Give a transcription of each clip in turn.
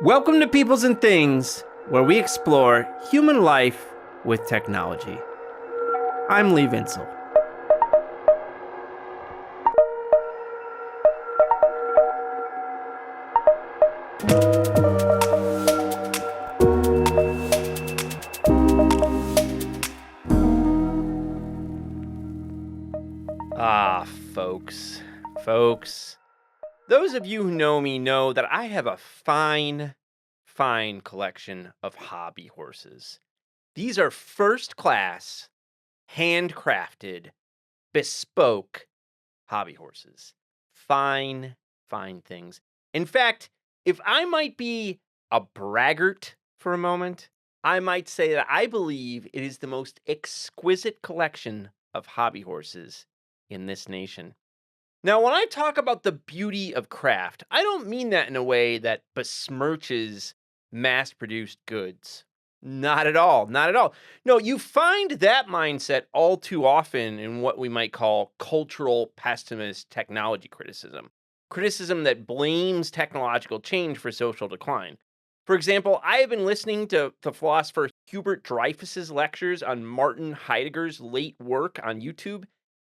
Welcome to Peoples and Things, where we explore human life with technology. I'm Lee Vinsel. Folks. Those of you who know me know that I have a fine collection of hobby horses. These are first-class, handcrafted, bespoke hobby horses. Fine things. In fact, if I might be a braggart for a moment, I might say that I believe it is the most exquisite collection of hobby horses in this nation. Now, when I talk about the beauty of craft, I don't mean that in a way that besmirches mass-produced goods. Not at all. No, you find that mindset all too often in what we might call cultural pessimist technology criticism. Criticism that blames technological change for social decline. For example, I have been listening to the philosopher Hubert Dreyfus's lectures on Martin Heidegger's late work on YouTube,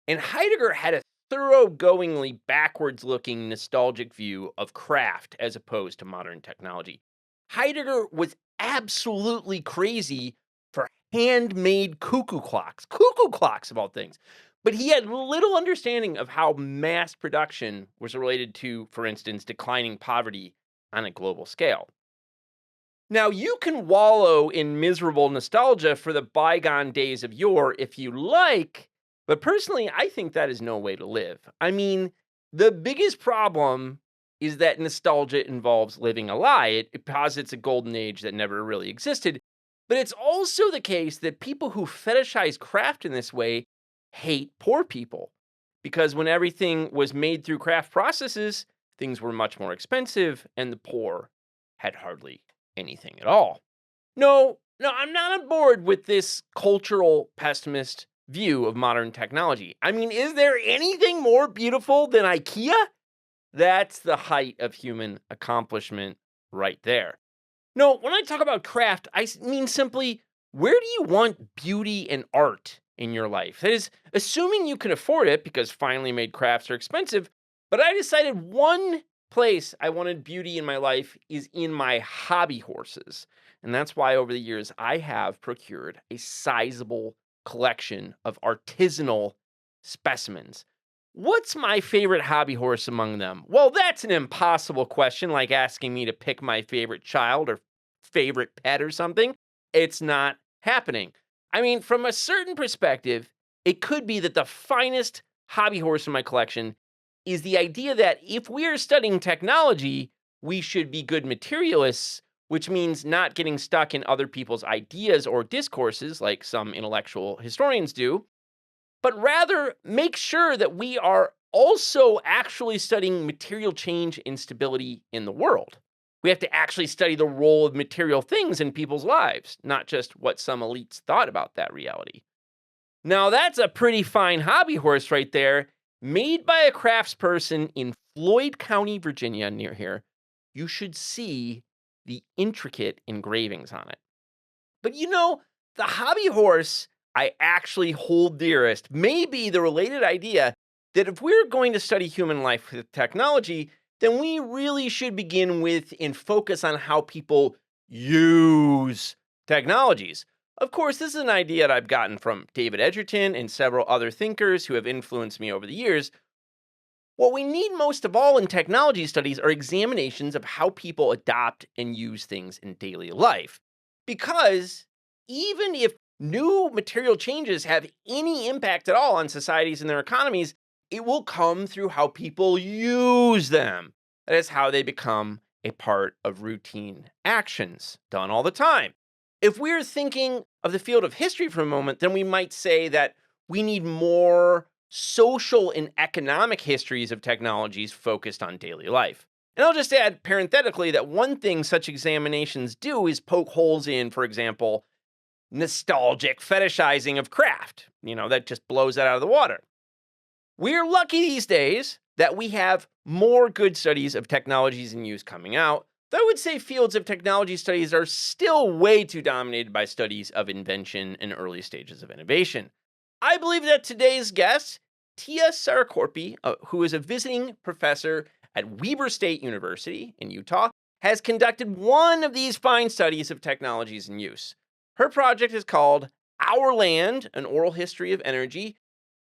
and Heidegger had a thoroughgoingly backwards-looking nostalgic view of craft as opposed to modern technology. Heidegger was absolutely crazy for handmade cuckoo clocks of all things. But he had little understanding of how mass production was related to, for instance, declining poverty on a global scale. Now, you can wallow in miserable nostalgia for the bygone days of yore if you like, but personally, I think that is no way to live. I mean, the biggest problem is that nostalgia involves living a lie. It posits a golden age that never really existed. But it's also the case that people who fetishize craft in this way hate poor people. Because when everything was made through craft processes, things were much more expensive, and the poor had hardly anything at all. No, I'm not on board with this cultural pessimist view of modern technology. I mean, is there anything more beautiful than IKEA? That's the height of human accomplishment right there. No, when I talk about craft, I mean simply, where do you want beauty and art in your life? That is, assuming you can afford it, because finely made crafts are expensive, but I decided one place I wanted beauty in my life is in my hobby horses. And that's why over the years, I have procured a sizable collection of artisanal specimens. What's my favorite hobby horse among them? Well, that's an impossible question, like asking me to pick my favorite child or favorite pet or something. It's not happening. I mean, from a certain perspective, it could be that the finest hobby horse in my collection is the idea that if we are studying technology, we should be good materialists, which means not getting stuck in other people's ideas or discourses like some intellectual historians do, but rather make sure that we are also actually studying material change and stability in the world. We have to actually study the role of material things in people's lives, not just what some elites thought about that reality. Now, that's a pretty fine hobby horse right there, made by a craftsperson in Floyd County, Virginia, near here. You should see the intricate engravings on it. But you know, the hobby horse I actually hold dearest may be the related idea that if we're going to study human life with technology, then we really should begin with and focus on how people use technologies. Of course, this is an idea that I've gotten from David Edgerton and several other thinkers who have influenced me over the years. What we need most of all in technology studies are examinations of how people adopt and use things in daily life. Because even if new material changes have any impact at all on societies and their economies, it will come through how people use them. That is how they become a part of routine actions done all the time. If we're thinking of the field of history for a moment, then we might say that we need more social and economic histories of technologies focused on daily life. And I'll just add parenthetically that one thing such examinations do is poke holes in, for example, nostalgic fetishizing of craft. That just blows that out of the water. We're lucky these days that we have more good studies of technologies in use coming out. Though I would say fields of technology studies are still way too dominated by studies of invention and early stages of innovation. I believe that today's guest, Tiia Sahrakorpi, who is a visiting professor at Weber State University in Utah, has conducted one of these fine studies of technologies in use. Her project is called Our Land, an Oral History of Energy,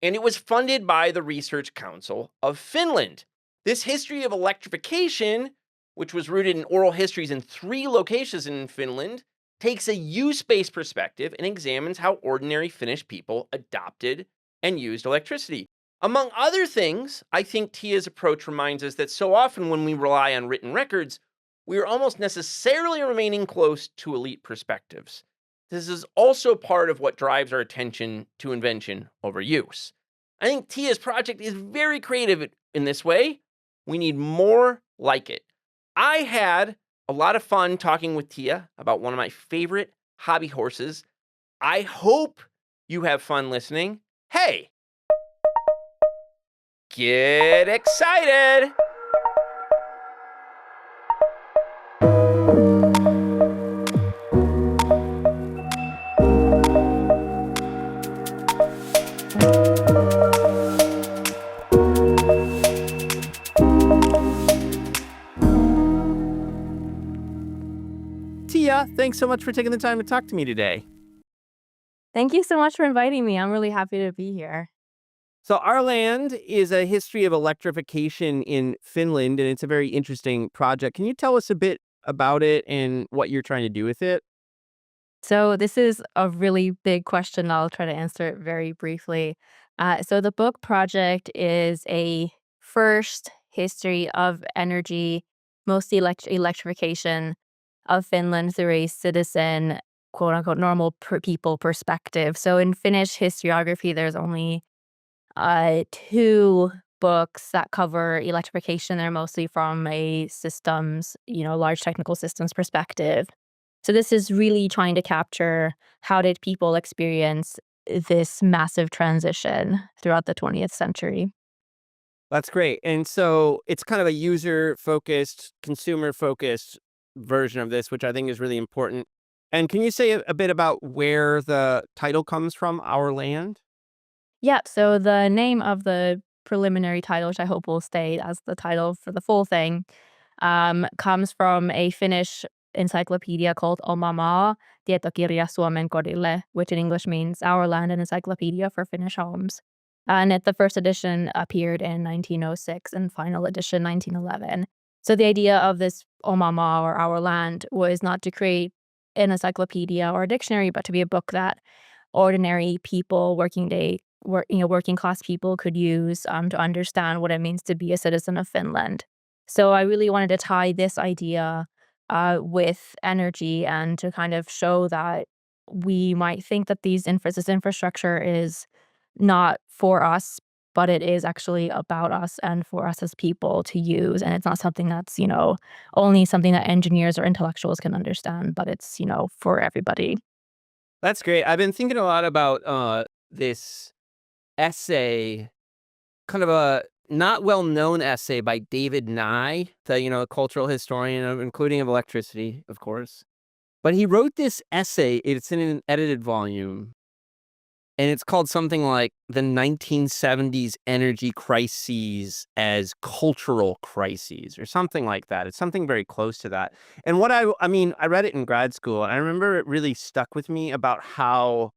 and it was funded by the Research Council of Finland. This history of electrification, which was rooted in oral histories in 3 locations in Finland, takes a use-based perspective and examines how ordinary Finnish people adopted and used electricity. Among other things, I think Tia's approach reminds us that so often when we rely on written records, we are almost necessarily remaining close to elite perspectives. This is also part of what drives our attention to invention over use. I think Tia's project is very creative in this way. We need more like it. I had a lot of fun talking with Tiia about one of my favorite hobby horses. I hope you have fun listening. Hey, get excited! Tiia, thanks so much for taking the time to talk to me today. Thank you so much for inviting me. I'm really happy to be here. So, Our Land is a history of electrification in Finland, and it's a very interesting project. Can you tell us a bit about it and what you're trying to do with it? So, this is a really big question. I'll try to answer it very briefly. So, the book project is a first history of energy, mostly electrification of Finland through a citizen, quote unquote, normal people perspective. So, in Finnish historiography, there's only 2 books that cover electrification. They're mostly from a systems, large technical systems perspective. So this is really trying to capture how did people experience this massive transition throughout the 20th century. That's great. And so it's kind of a user focused, consumer focused version of this, which I think is really important. And can you say a bit about where the title comes from, Our Land? Yeah, so the name of the preliminary title, which I hope will stay as the title for the full thing, comes from a Finnish encyclopedia called Oma maa, tietokirja Suomen kodille, which in English means Our Land, an encyclopedia for Finnish homes. The first edition appeared in 1906 and final edition 1911. So the idea of this Oma maa, or Our Land, was not to create an encyclopedia or a dictionary, but to be a book that ordinary people, working class people could use to understand what it means to be a citizen of Finland. So I really wanted to tie this idea with energy and to kind of show that we might think that this infrastructure is not for us, but it is actually about us and for us as people to use. And it's not something that's, only something that engineers or intellectuals can understand, but it's, for everybody. That's great. I've been thinking a lot about this essay, kind of a not well known essay by David Nye, the a cultural historian of including of electricity, of course. But he wrote this essay. It's in an edited volume, and it's called something like "The 1970s Energy Crises as Cultural Crises" or something like that. It's something very close to that. And what I mean, I read it in grad school, and I remember it really stuck with me about how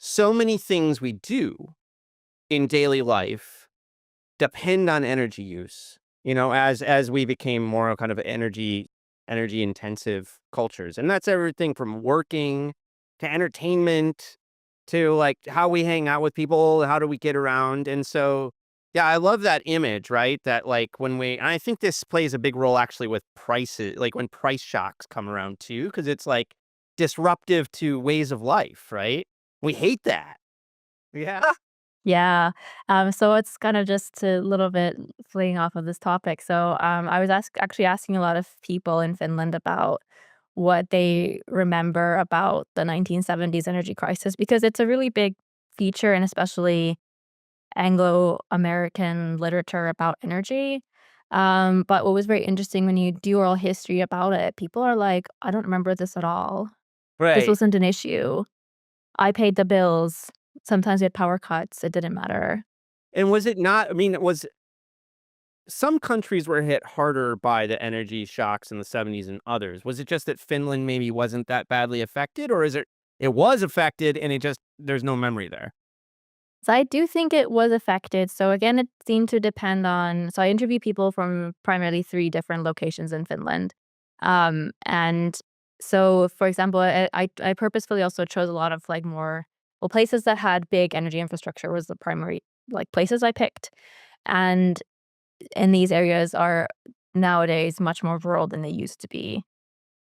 so many things we do in daily life depend on energy use, as we became more kind of energy intensive cultures. And that's everything from working to entertainment to like how we hang out with people, how do we get around. And so yeah, I love that image, right? That like and I think this plays a big role actually with prices, like when price shocks come around too, because it's like disruptive to ways of life, right? We hate that. Yeah. Yeah. So it's kind of just a little bit fleeing off of this topic. So I was actually asking a lot of people in Finland about what they remember about the 1970s energy crisis because it's a really big feature, and especially Anglo-American literature about energy. But what was very interesting when you do oral history about it, people are like, "I don't remember this at all. This Right. wasn't an issue. I paid the bills. Sometimes we had power cuts. It didn't matter." And was it not, I mean, it was some countries were hit harder by the energy shocks in the '70s than others. Was it just that Finland maybe wasn't that badly affected, or is it was affected and it just there's no memory there? So I do think it was affected. So again, it seemed to depend on, so I interviewed people from primarily 3 different locations in Finland. And so, for example, I purposefully also chose a lot of, like, more, well, places that had big energy infrastructure was the primary, like, places I picked. And these areas are nowadays much more rural than they used to be.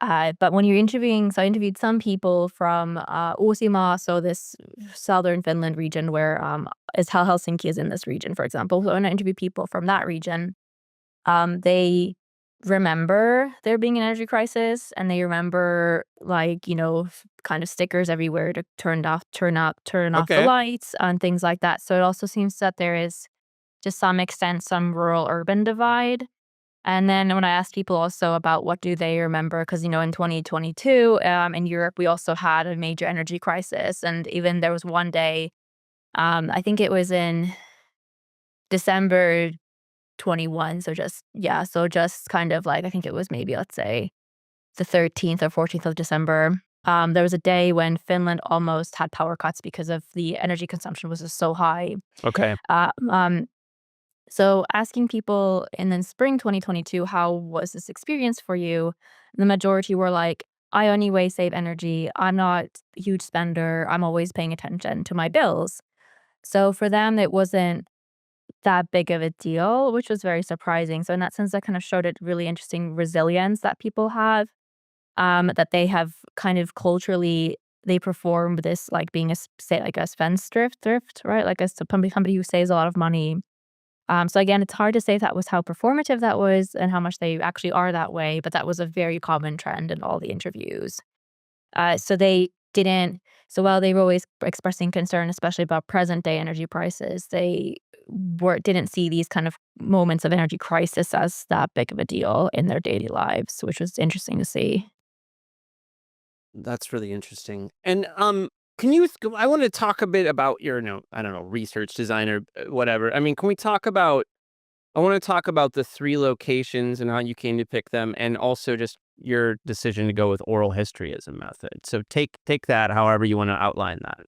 But when you're interviewing, so I interviewed some people from Uusimaa, so this southern Finland region where is how Helsinki is in this region, for example. So when I interview people from that region, they remember there being an energy crisis, and they remember, like, kind of stickers everywhere to turn off the Okay. lights and things like that. So it also seems that there is, to some extent, some rural urban divide. And then when I asked people also about what do they remember, because, in 2022, in Europe, we also had a major energy crisis. And even there was one day, I think it was in December 21. So just kind of like, I think it was maybe, let's say, the 13th or 14th of December. There was a day when Finland almost had power cuts because of the energy consumption was just so high. Okay. Uh, um, So asking people in the spring 2022, how was this experience for you? The majority were like, I anyway save energy. I'm not a huge spender. I'm always paying attention to my bills. So for them, it wasn't that big of a deal, which was very surprising. So in that sense, that kind of showed a really interesting resilience that people have, that they have kind of culturally, they perform this like being say like a spendthrift, right? Like somebody who saves a lot of money. So again, it's hard to say if that was how performative that was and how much they actually are that way, but that was a very common trend in all the interviews. So they didn't. So while they were always expressing concern, especially about present day energy prices, they didn't see these kind of moments of energy crisis as that big of a deal in their daily lives, which was interesting to see. That's really interesting. And can you? I want to talk a bit about your, I don't know, research designer, whatever. I mean, can we talk about? I want to talk about the 3 locations and how you came to pick them, and also just your decision to go with oral history as a method. So take that however you want to outline that.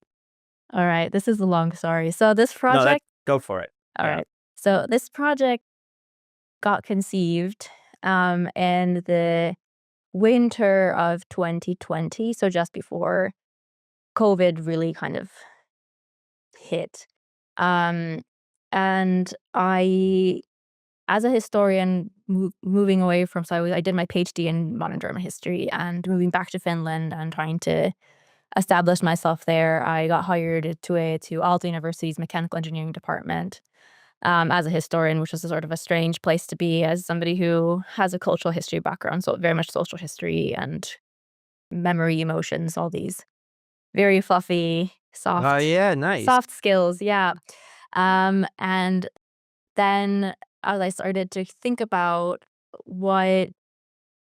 All right, this is a long story. So this No, that project, go for it. all Yeah. right. So this project got conceived in the winter of 2020, so just before COVID really kind of hit. Um, and I, as a historian, moving away from, so I did my PhD in modern German history and moving back to Finland and trying to establish myself there. I got hired to Aalto University's mechanical engineering department, as a historian, which was a sort of a strange place to be as somebody who has a cultural history background, so very much social history and memory, emotions, all these very fluffy, Yeah. Nice. soft skills, yeah. And then as I started to think about what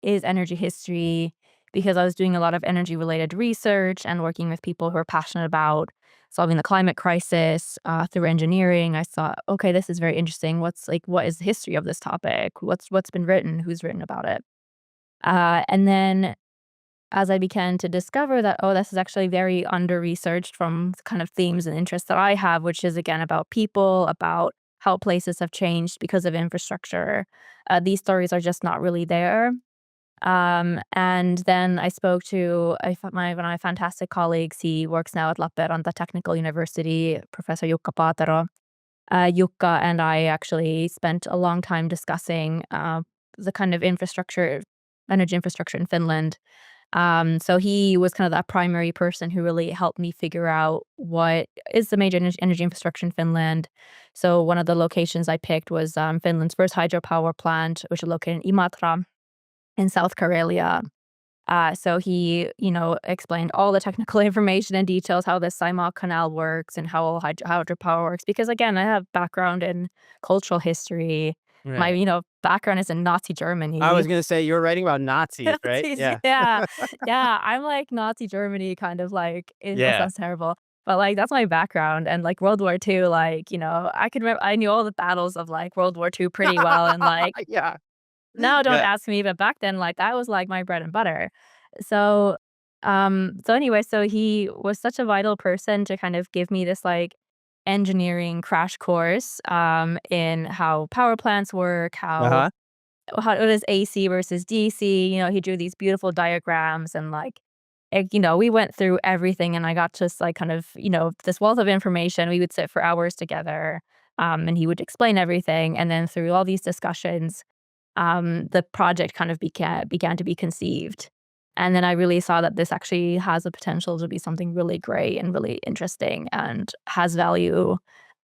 is energy history, because I was doing a lot of energy related research and working with people who are passionate about solving the climate crisis through engineering, I thought, okay, this is very interesting. What is the history of this topic? What's been written? Who's written about it? And then as I began to discover that, oh, this is actually very under researched from the kind of themes and interests that I have, which is again about people, about how places have changed because of infrastructure. These stories are just not really there. And then I spoke to one of my fantastic colleagues. He works now at Lappeenranta Technical University, Professor Jukka Paatero. Jukka and I actually spent a long time discussing the kind of energy infrastructure in Finland. So he was kind of that primary person who really helped me figure out what is the major energy infrastructure in Finland. So one of the locations I picked was Finland's first hydropower plant, which is located in Imatra in South Karelia. So he, explained all the technical information and details, how the Saimaa Canal works and how all hydropower works. Because again, I have background in cultural history, My, Right. background is in Nazi I was Germany. gonna say, you were writing about Nazis, right? Nazis, Yeah. yeah. Yeah, I'm like Nazi Germany kind of like it Yeah. sounds terrible, but, like, that's my background, and, like, World War II, like, I knew all the battles of, like, World War II pretty well, and, like, Yeah. now don't Yeah. ask me, but back then, like, that was, like, my bread and butter. So, anyway, so he was such a vital person to kind of give me this, like, engineering crash course, in how power plants work, Uh-huh. how it is AC versus DC. He drew these beautiful diagrams and we went through everything and I got just like kind of, this wealth of information. We would sit for hours together, and he would explain everything. And then through all these discussions, the project kind of began to be conceived. And then I really saw that this actually has the potential to be something really great and really interesting and has value,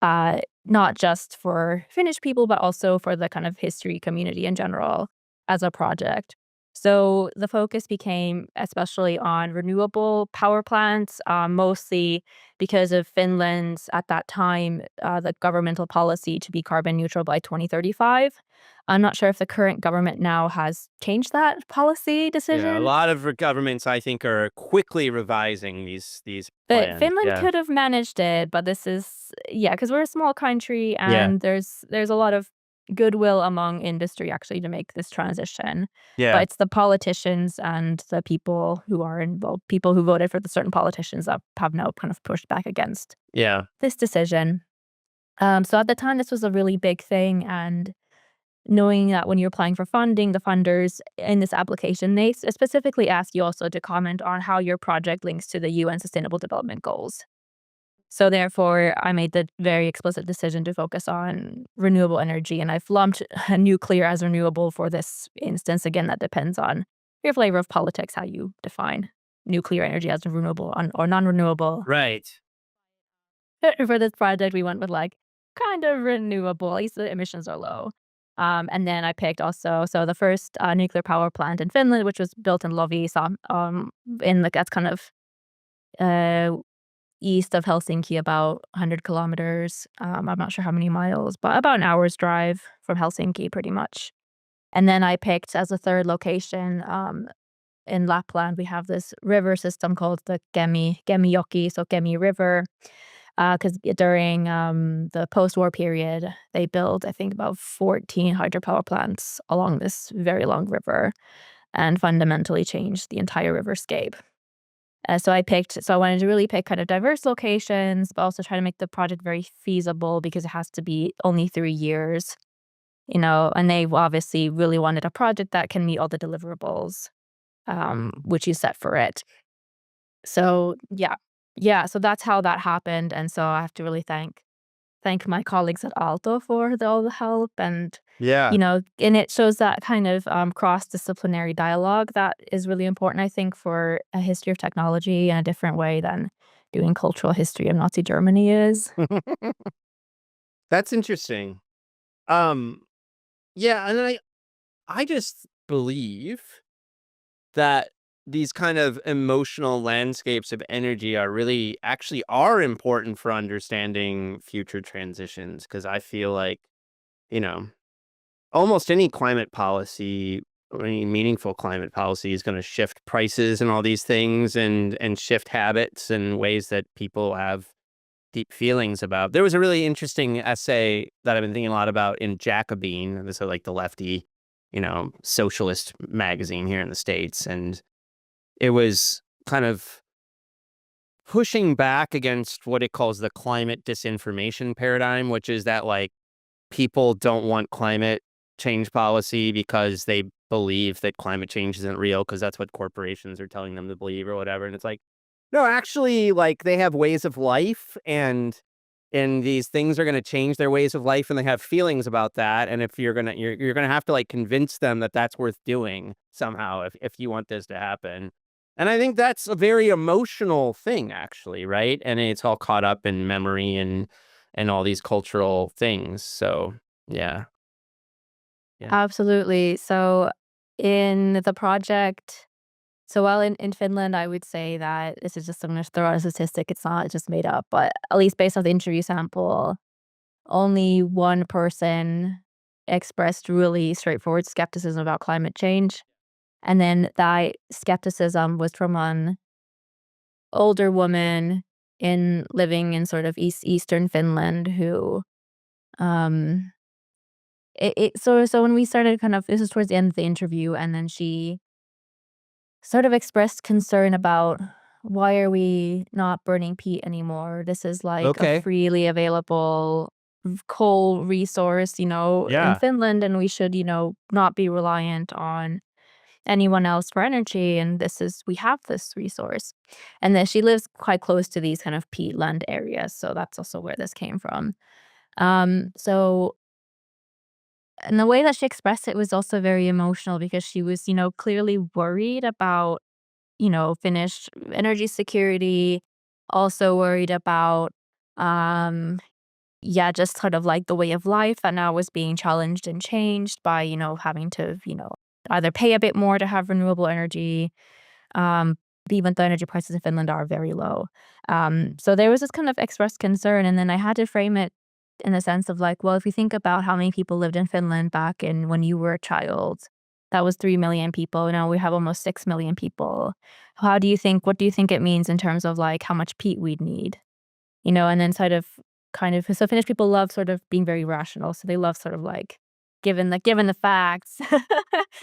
not just for Finnish people, but also for the kind of history community in general as a project. So the focus became especially on renewable power plants, mostly because of Finland's, at that time, the governmental policy to be carbon neutral by 2035. I'm not sure if the current government now has changed that policy Yeah, a decision, lot of governments, I think, are quickly revising these but plans. Finland Yeah. could have managed it, but this is yeah, because 'cause we're a small country Yeah. and there's a lot of goodwill among industry actually to make this transition, Yeah. but it's the politicians and the people who are involved, people who voted for the certain politicians that have now kind of pushed back against Yeah. this decision. So at the time, this was a really big thing, and knowing that when you're applying for funding, the funders in this application, they specifically ask you also to comment on how your project links to the UN Sustainable Development Goals. So therefore, I made the very explicit decision to focus on renewable energy, and I've lumped nuclear as renewable for this instance. Again, that depends on your flavor of politics, how you define nuclear energy as renewable or non-renewable. Right. For this project, we went with, like, kind of renewable, at least the emissions are low. And then I picked also so the first, nuclear power plant in Finland, which was built in Loviisa, that's kind of, uh, east of Helsinki, about 100 kilometers. I'm not sure how many miles, but about an hour's drive from Helsinki, pretty much. And then I picked as a 3rd location, in Lapland, we have this river system called the Kemijoki, so Kemi River. Because during, the post-war period, they built, I think, about 14 hydropower plants along this very long river and fundamentally changed the entire riverscape. So I wanted to really pick kind of diverse locations, but also try to make the project very feasible because it has to be only 3 years, and they obviously really wanted a project that can meet all the deliverables, which you set for it. So, yeah. Yeah, so that's how that happened, and so I have to really thank my colleagues at Aalto for all the help and, Yeah. and it shows that kind of, cross-disciplinary dialogue that is really important, I think, for a history of technology in a different way than doing cultural history of Nazi Germany is. That's interesting. Um, yeah, and I just believe that these kind of emotional landscapes of energy are really actually are important for understanding future transitions because I feel like, you know, almost any climate policy or any meaningful climate policy is going to shift prices and all these things and shift habits and ways that people have deep feelings about. There was a really interesting essay that I've been thinking a lot about in Jacobin. This is like the lefty, socialist magazine here in the States. And it was kind of pushing back against what it calls the climate disinformation paradigm, which is that like people don't want climate change policy because they believe that climate change isn't real because that's what corporations are telling them to believe or whatever. And it's like, no, actually, like they have ways of life and these things are going to change their ways of life and they have feelings about that. And if you're going to have to like convince them that that's worth doing somehow if you want this to happen. And I think that's a very emotional thing, actually, right? And it's all caught up in memory and all these cultural things. So, yeah, yeah. Absolutely. So in the project while in Finland, I would say that this is just I'm gonna throw out a statistic, it's not just made up, but at least based on the interview sample, only one person expressed really straightforward skepticism about climate change. And then that skepticism was from an older woman living in sort of eastern Finland who um so when we started kind of, this is towards the end of the interview, and then she sort of expressed concern about, why are we not burning peat anymore? This is like a Okay. freely available coal resource, in Yeah. Finland, and we should, not be reliant on anyone else for energy. And we have this resource. And then she lives quite close to these kind of peatland areas. So that's also where this came from. So, and the way that she expressed it was also very emotional because she was, clearly worried about, Finnish energy security, also worried about, um, yeah, just sort of like the way of life that now was being challenged and changed by, having to, either pay a bit more to have renewable energy, um, even though energy prices in Finland are very low. So there was this kind of expressed concern, and then I had to frame it in the sense of like, well, if you think about how many people lived in Finland back in when you were a child, that was 3 million people. Now we have almost 6 million people. What do you think it means in terms of like how much peat we'd need? And then so Finnish people love sort of being very rational. So they love sort of like given the facts,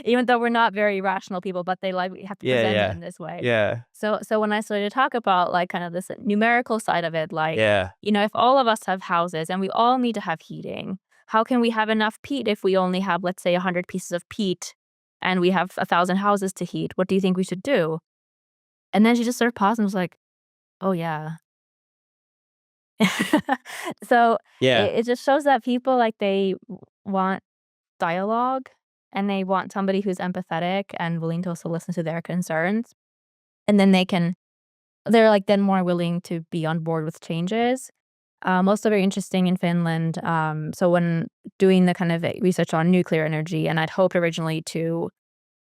even though we're not very rational people, but they like we have to Yeah, present it yeah. in this way. Yeah. So when I started to talk about like kind of this numerical side of it, like, Yeah. if all of us have houses and we all need to have heating, how can we have enough peat if we only have, let's say, 100 pieces of peat and we have 1,000 houses to heat? What do you think we should do? And then she just sort of paused and was like, oh yeah. So Yeah. it just shows that people like they want dialogue, and they want somebody who's empathetic and willing to also listen to their concerns. And then they're like then more willing to be on board with changes. Also very interesting in Finland. So when doing the kind of research on nuclear energy, and I'd hoped originally to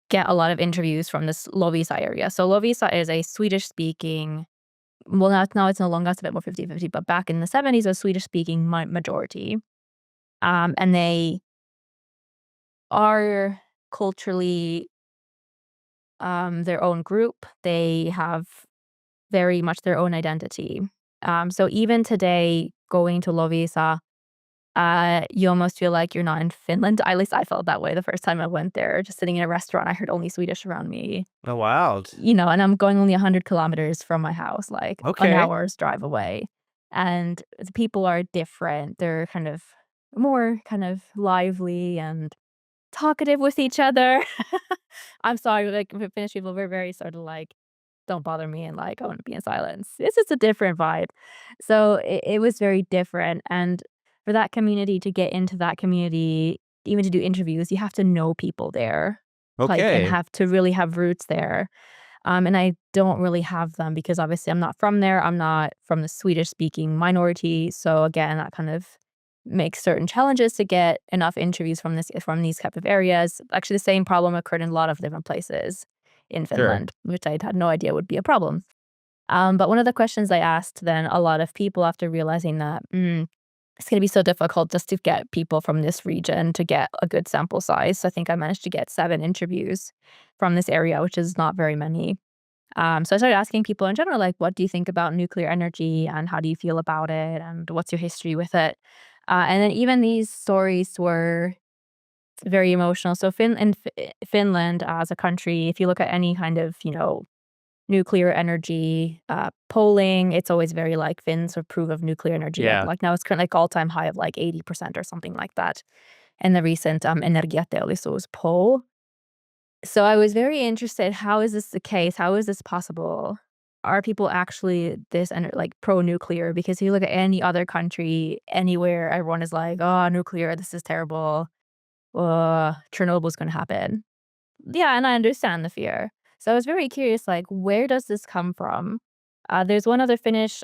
get a lot of interviews from this Lovisa area. So Lovisa is a Swedish speaking, well, now it's no longer, it's a bit more 50-50, but back in the 70s, it was Swedish speaking majority. And they are culturally their own group. They have very much their own identity. So even today, going to Lovisa, you almost feel like you're not in Finland. At least I felt that way the first time I went there. Just sitting in a restaurant, I heard only Swedish around me. Oh, wild. And I'm going only 100 kilometers from my house, like an Okay. hour's drive away. And the people are different. They're kind of more kind of lively and talkative with each other. I'm sorry, like with Finnish people, we're very sort of like, don't bother me and like I want to be in silence. It's just a different vibe. So it was very different. And for that community to get into that community, even to do interviews, you have to know people there. Like and Okay. have to really have roots there. And I don't really have them because obviously I'm not from there. I'm not from the Swedish speaking minority. So again, that kind of makes certain challenges to get enough interviews from these type of areas. Actually, the same problem occurred in a lot of different places in Sure. Finland, which I had no idea would be a problem. But one of the questions I asked then a lot of people after realizing that it's going to be so difficult just to get people from this region to get a good sample size. So I think I managed to get 7 interviews from this area, which is not very many. So I started asking people in general, like, what do you think about nuclear energy and how do you feel about it and what's your history with it? And then even these stories were very emotional. So Finland as a country, if you look at any kind of, nuclear energy polling, it's always very like Finns approve of nuclear energy. Yeah. Like now it's currently like all-time high of like 80% or something like that in the recent Energiateollisuus poll. So I was very interested, how is this the case? How is this possible? Are people actually like pro-nuclear? Because if you look at any other country, anywhere, everyone is like, oh, nuclear, this is terrible. Chernobyl's going to happen. Yeah, and I understand the fear. So I was very curious, like, where does this come from? There's one other Finnish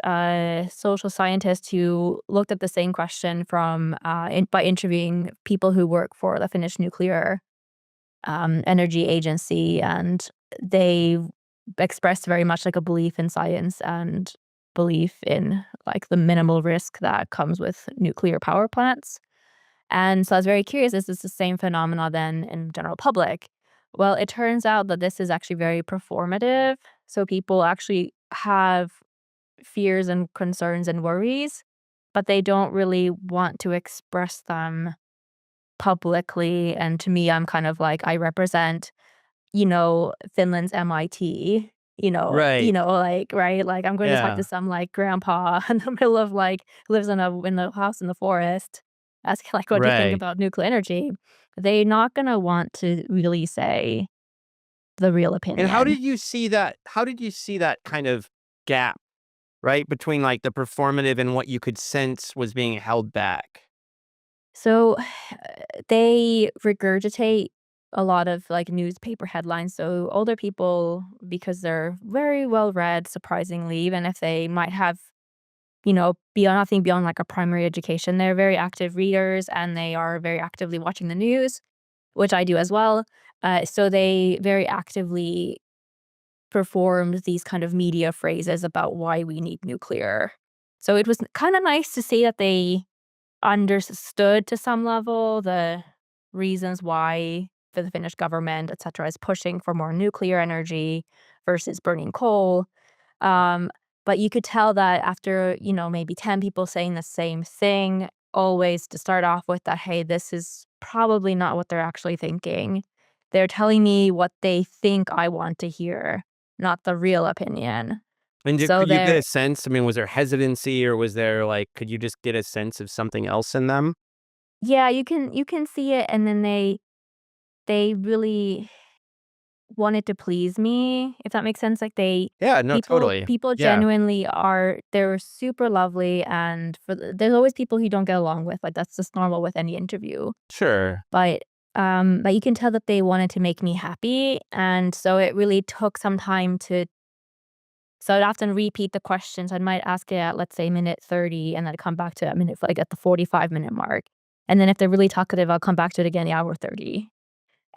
social scientist who looked at the same question by interviewing people who work for the Finnish nuclear energy agency, and they expressed very much like a belief in science and belief in like the minimal risk that comes with nuclear power plants. And so I was very curious, is this the same phenomena then in general public? Well, it turns out that this is actually very performative. So people actually have fears and concerns and worries, but they don't really want to express them publicly. And to me, I'm kind of like, I represent, Finland's MIT, Right. like, right? Like, I'm going to talk to Yeah. some like grandpa in the middle of like lives in a house in the forest. Ask like, what do you think Right. about nuclear energy? They're not going to want to really say the real And how opinion. did you see that? How did you see that kind of gap, right, between like the performative and what you could sense was being held back? So they regurgitate a lot of like newspaper headlines. So older people, because they're very well read, surprisingly, even if they might have, beyond nothing beyond like a primary education, they're very active readers and they are very actively watching the news, which I do as well. So they very actively performed these kind of media phrases about why we need nuclear. So it was kind of nice to see that they understood to some level the reasons why the Finnish government, et cetera, is pushing for more nuclear energy versus burning coal. Um, but you could tell that after, maybe 10 people saying the same thing, always to start off with that, hey, this is probably not what they're actually thinking. They're telling me what they think I want to hear, not the real opinion. And So could you get they're a sense? I mean, was there hesitancy or was there like, could you just get a sense of something else in them? yeah, you can see it, and then they really wanted to please me, if that makes sense. Like Yeah, no, totally. people Yeah, genuinely they're super lovely, and there's always people who you don't get along with. Like that's just normal with any interview. sure. But you can tell that they wanted to make me happy, and so it really took some time to. So I'd often repeat the questions. I might ask it at, let's say, minute 30, and then come back to a minute, like at the 45-minute mark. And then if they're really talkative, I'll come back to it again the hour 30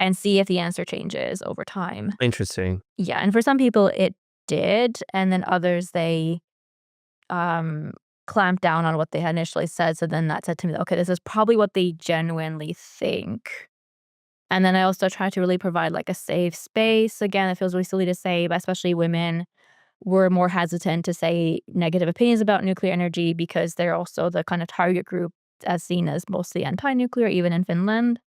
and see if the answer changes over time. Interesting. Yeah, and for some people it did, and then others they um clamped down on what they had initially said. So then that said to me, okay, this is probably what they genuinely think. And then I also try to really provide like a safe space. Again, it feels really silly to say, but especially women were more hesitant to say negative opinions about nuclear energy because they're also the kind of target group as seen as mostly anti-nuclear, even in Finland.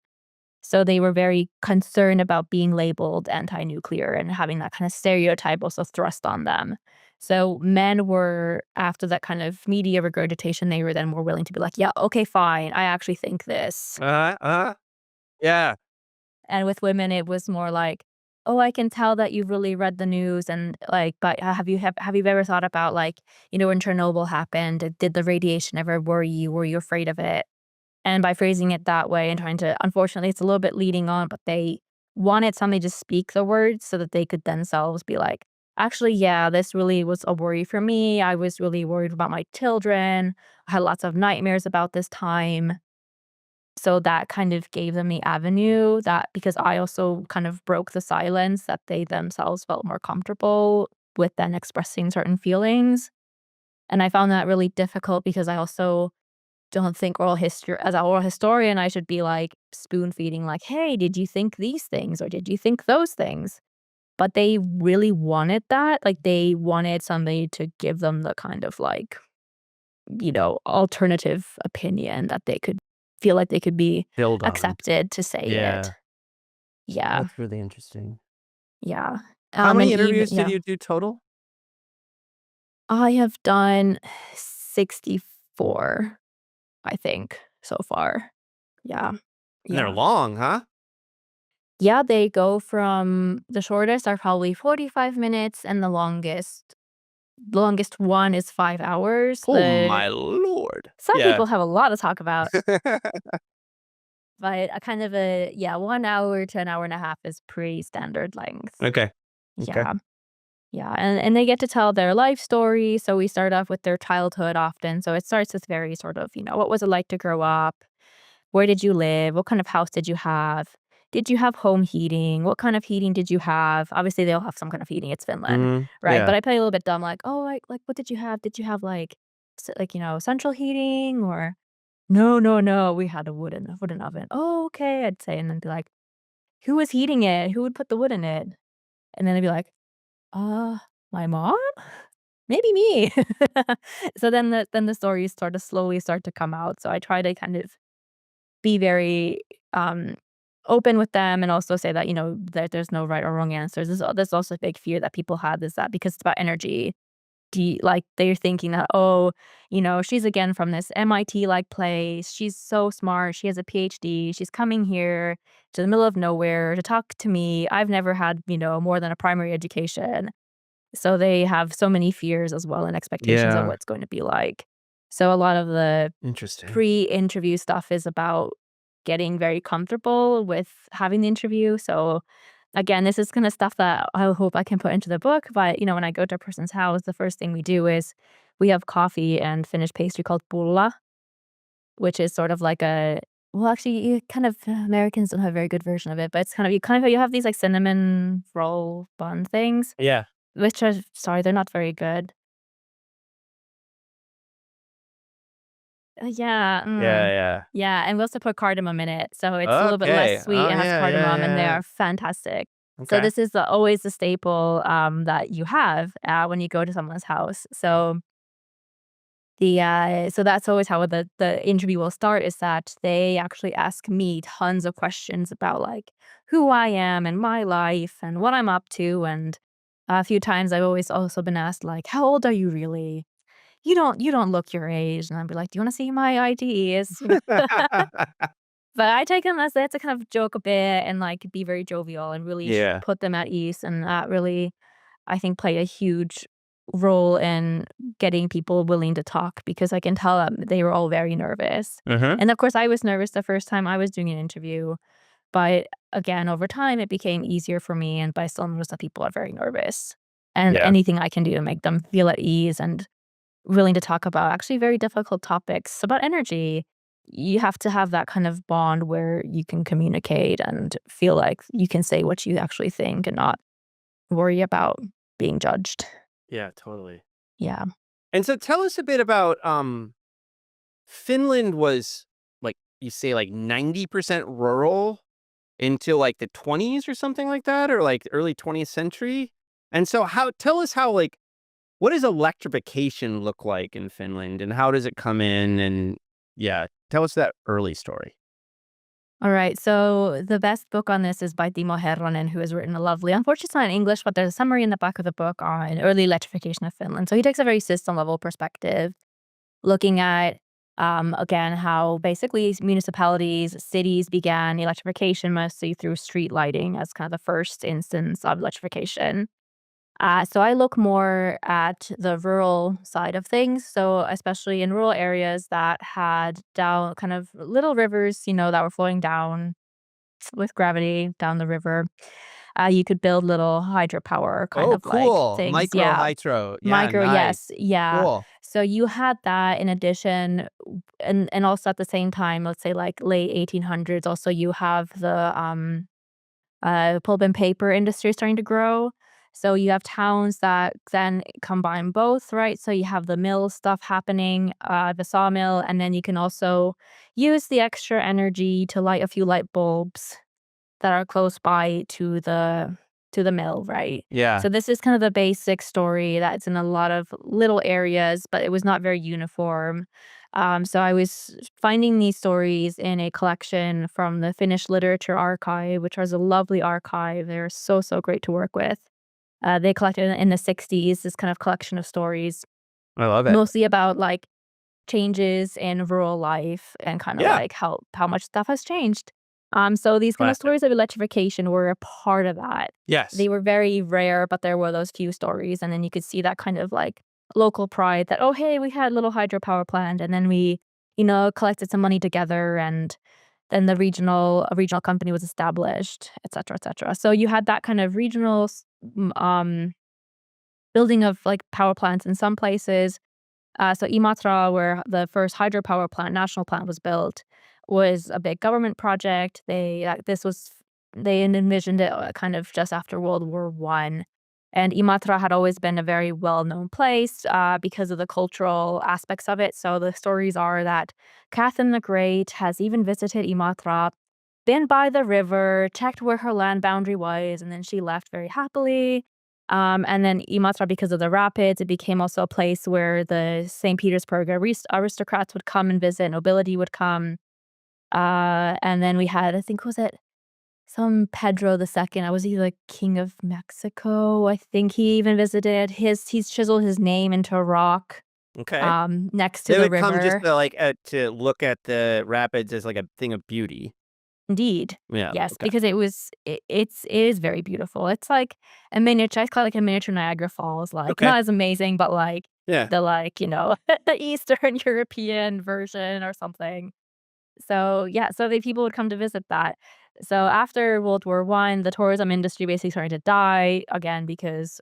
So they were very concerned about being labeled anti-nuclear and having that kind of stereotype also thrust on them. So men were, after that kind of media regurgitation, they were then more willing to be like, yeah, okay, fine. I actually think this. Uh-huh. Yeah. And with women, it was more like, oh, I can tell that you've really read the news and like, but have you ever thought about like, when Chernobyl happened, did the radiation ever worry you? Were you afraid of it? And by phrasing it that way and trying to, unfortunately, it's a little bit leading on, but they wanted somebody to speak the words so that they could themselves be like, actually, yeah, this really was a worry for me. I was really worried about my children. I had lots of nightmares about this time. So that kind of gave them the avenue that because I also kind of broke the silence that they themselves felt more comfortable with then expressing certain feelings. And I found that really difficult because I also don't think oral history as an oral historian, I should be, like, spoon feeding, like, "Hey, did you think these things, or did you think those things?" But they really wanted that, like, they wanted somebody to give them the kind of, like, alternative opinion that they could feel like they could be Build on. accepted to say it. Yeah. Yeah, That's really interesting. yeah. How many And even interviews did yeah. you do total? I have done 64, I think, so far. Yeah, And they're yeah. long, huh? Yeah, they go from the shortest are probably 45 minutes and the longest one is 5 hours. Oh The my lord. Some Yeah. people have a lot to talk about, but a kind of a yeah, 1 hour to an hour and a half is pretty standard length. Okay. Okay. Yeah. Yeah, and they get to tell their life story, so we start off with their childhood often. So it starts with very sort of, what was it like to grow up? Where did you live? What kind of house did you have? Did you have home heating? What kind of heating did you have? Obviously, they all have some kind of heating. It's Finland, Mhm. right? Yeah. But I play a little bit dumb, like, oh, like what did you have? Did you have like, central heating or? No, no, no, we had a wooden oven. Oh, okay, I'd say, and then be like, who was heating it? Who would put the wood in it? And then they'd be like, uh, my mom? Maybe me. So then the stories sort of slowly start to come out. So I try to kind of be very um open with them and also say that, that there's no right or wrong answers. There's also a big fear that people have is that because it's about energy, like they're thinking that, oh, she's again from this MIT like place. She's so smart. She has a PhD. She's coming here to the middle of nowhere to talk to me. I've never had, more than a primary education. So they have so many fears as well and expectations of Yeah. what's going to be like. So a lot of the Interesting. pre-interview stuff is about getting very comfortable with having the interview. So again, this is kind of stuff that I hope I can put into the book. But when I go to a person's house, the first thing we do is we have coffee and Finnish pastry called pulla, which is sort of like a well, actually, Americans don't have a very good version of it, but it's you have these like cinnamon roll bun things, Yeah. which are sorry, they're not very good. Yeah, Yeah, yeah. yeah, and we also put cardamom in it, so it's a little bit less Okay. sweet Oh, and has yeah, yeah, cardamom, and they yeah, are fantastic. yeah. So Okay. this is always the staple, that you have, when you go to someone's house. So that's always how the interview will start is that they actually ask me tons of questions about, like, who I am and my life and what I'm up to, and a few times I've always also been asked, like, "How old are you really? You don't look your age," and I'd be like, "Do you wanna see my IDs?" But I take them as that to kind of joke a bit and, like, be very jovial and really Yeah. put them at ease, and that really, I think, play a huge role in getting people willing to talk because I can tell that they were all very nervous. Mhm. And, of course, I was nervous the first time I was doing an interview, but, again, over time, it became easier for me, and but I still notice that people are very nervous, and Yeah. anything I can do to make them feel at ease and willing to talk about actually very difficult topics about energy. You have to have that kind of bond where you can communicate and feel like you can say what you actually think and not worry about being judged. Yeah, totally. Yeah. And so tell us a bit about Finland was like you say like 90% rural until like the 20s or something like that or like early 20th century. And so how tell us how like what does electrification look like in Finland and how does it come in and yeah, tell us that early story. All right. So the best book on this is by Timo Herronen, who has written a lovely, unfortunately, it's not in English, but there's a summary in the back of the book on early electrification of Finland. So he takes a very system level perspective, looking at, again, how basically municipalities, cities began electrification mostly through street lighting as kind of the first instance of electrification. So I look more at the rural side of things. So especially in rural areas that had down kind of little rivers, that were flowing down with gravity down the river. You could build little hydropower kind Oh, of like cool. things. Micro Yeah. hydro. Yeah, Micro, nice. yes, yeah. Cool. So you had that in addition, and also at the same time, let's say like late 1800s. Also, you have the pulp and paper industry starting to grow. So you have towns that then combine both, right? So you have the mill stuff happening, the sawmill, and then you can also use the extra energy to light a few light bulbs that are close by to the mill, right? Yeah. So this is kind of the basic story that's in a lot of little areas, but it was not very uniform. So I was finding these stories in a collection from the Finnish Literature Archive, which was a lovely archive. They're so, so great to work with. They collected in the 60s this kind of collection of stories, I love it. mostly about like changes in rural life and kind of Yeah. like how much stuff has changed. So these kind of Classic. stories of electrification were a part of that. Yes. They were very rare, but there were those few stories, and then you could see that kind of like local pride that, oh hey, we had a little hydropower plant, and then we, collected some money together, and then a regional company was established, et cetera, et cetera. So you had that kind of regional building of like power plants in some places. So Imatra, where the first hydropower plant, national plant, was built, was a big government project. They envisioned it kind of just after World War I. And Imatra had always been a very well-known place because of the cultural aspects of it. So the stories are that Catherine the Great has even visited Imatra, been by the river, checked where her land boundary was, and then she left very happily. And then Imatra, because of the rapids, it became also a place where the St. Petersburg aristocrats would come and visit, nobility would come. And then we had, I think, was it some Pedro II? I was he like King of Mexico? I think he even visited. He's chiseled his name into a rock Okay. next to They the would come just river. to, like, to look at the rapids as, like, a thing of beauty. Indeed. Yeah, Yes, okay. because it is very beautiful. It's like a miniature. I call it like a miniature Niagara Falls. Like Okay. not as amazing, but like Yeah. the like the Eastern European version or something. So yeah, so the people would come to visit that. So after World War I, the tourism industry basically started to die again because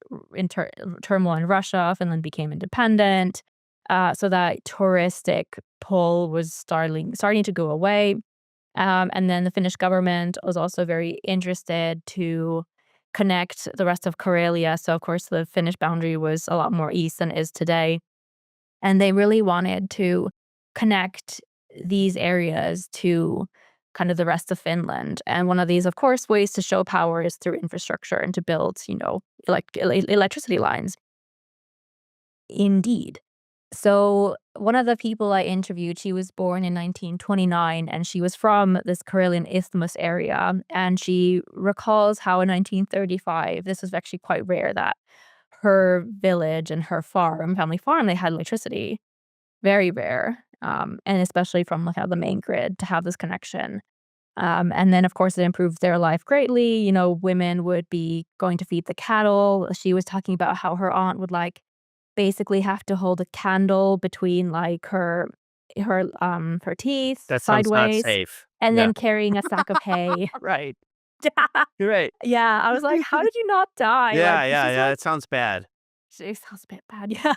turmoil in Russia, Finland became independent. So that touristic pull was starting to go away. And then the Finnish government was also very interested to connect the rest of Karelia. So of course the Finnish boundary was a lot more east than it is today. And they really wanted to connect these areas to kind of the rest of Finland. And one of these, of course, ways to show power is through infrastructure and to build, electricity lines. Indeed. So one of the people I interviewed, she was born in 1929 and she was from this Karelian Isthmus area. And she recalls how in 1935, this was actually quite rare that her village and her family farm, they had electricity. Very rare. And especially from like the main grid to have this connection. And then, of course, it improved their life greatly. Women would be going to feed the cattle. She was talking about how her aunt would like basically have to hold a candle between like her teeth That sounds not sideways safe. and Yeah. then carrying a sack of hay. Right. You're right. Yeah, I was like, how did you not die? Like, Yeah, yeah, she's yeah, like, it sounds bad. it sounds a bit bad. Yeah.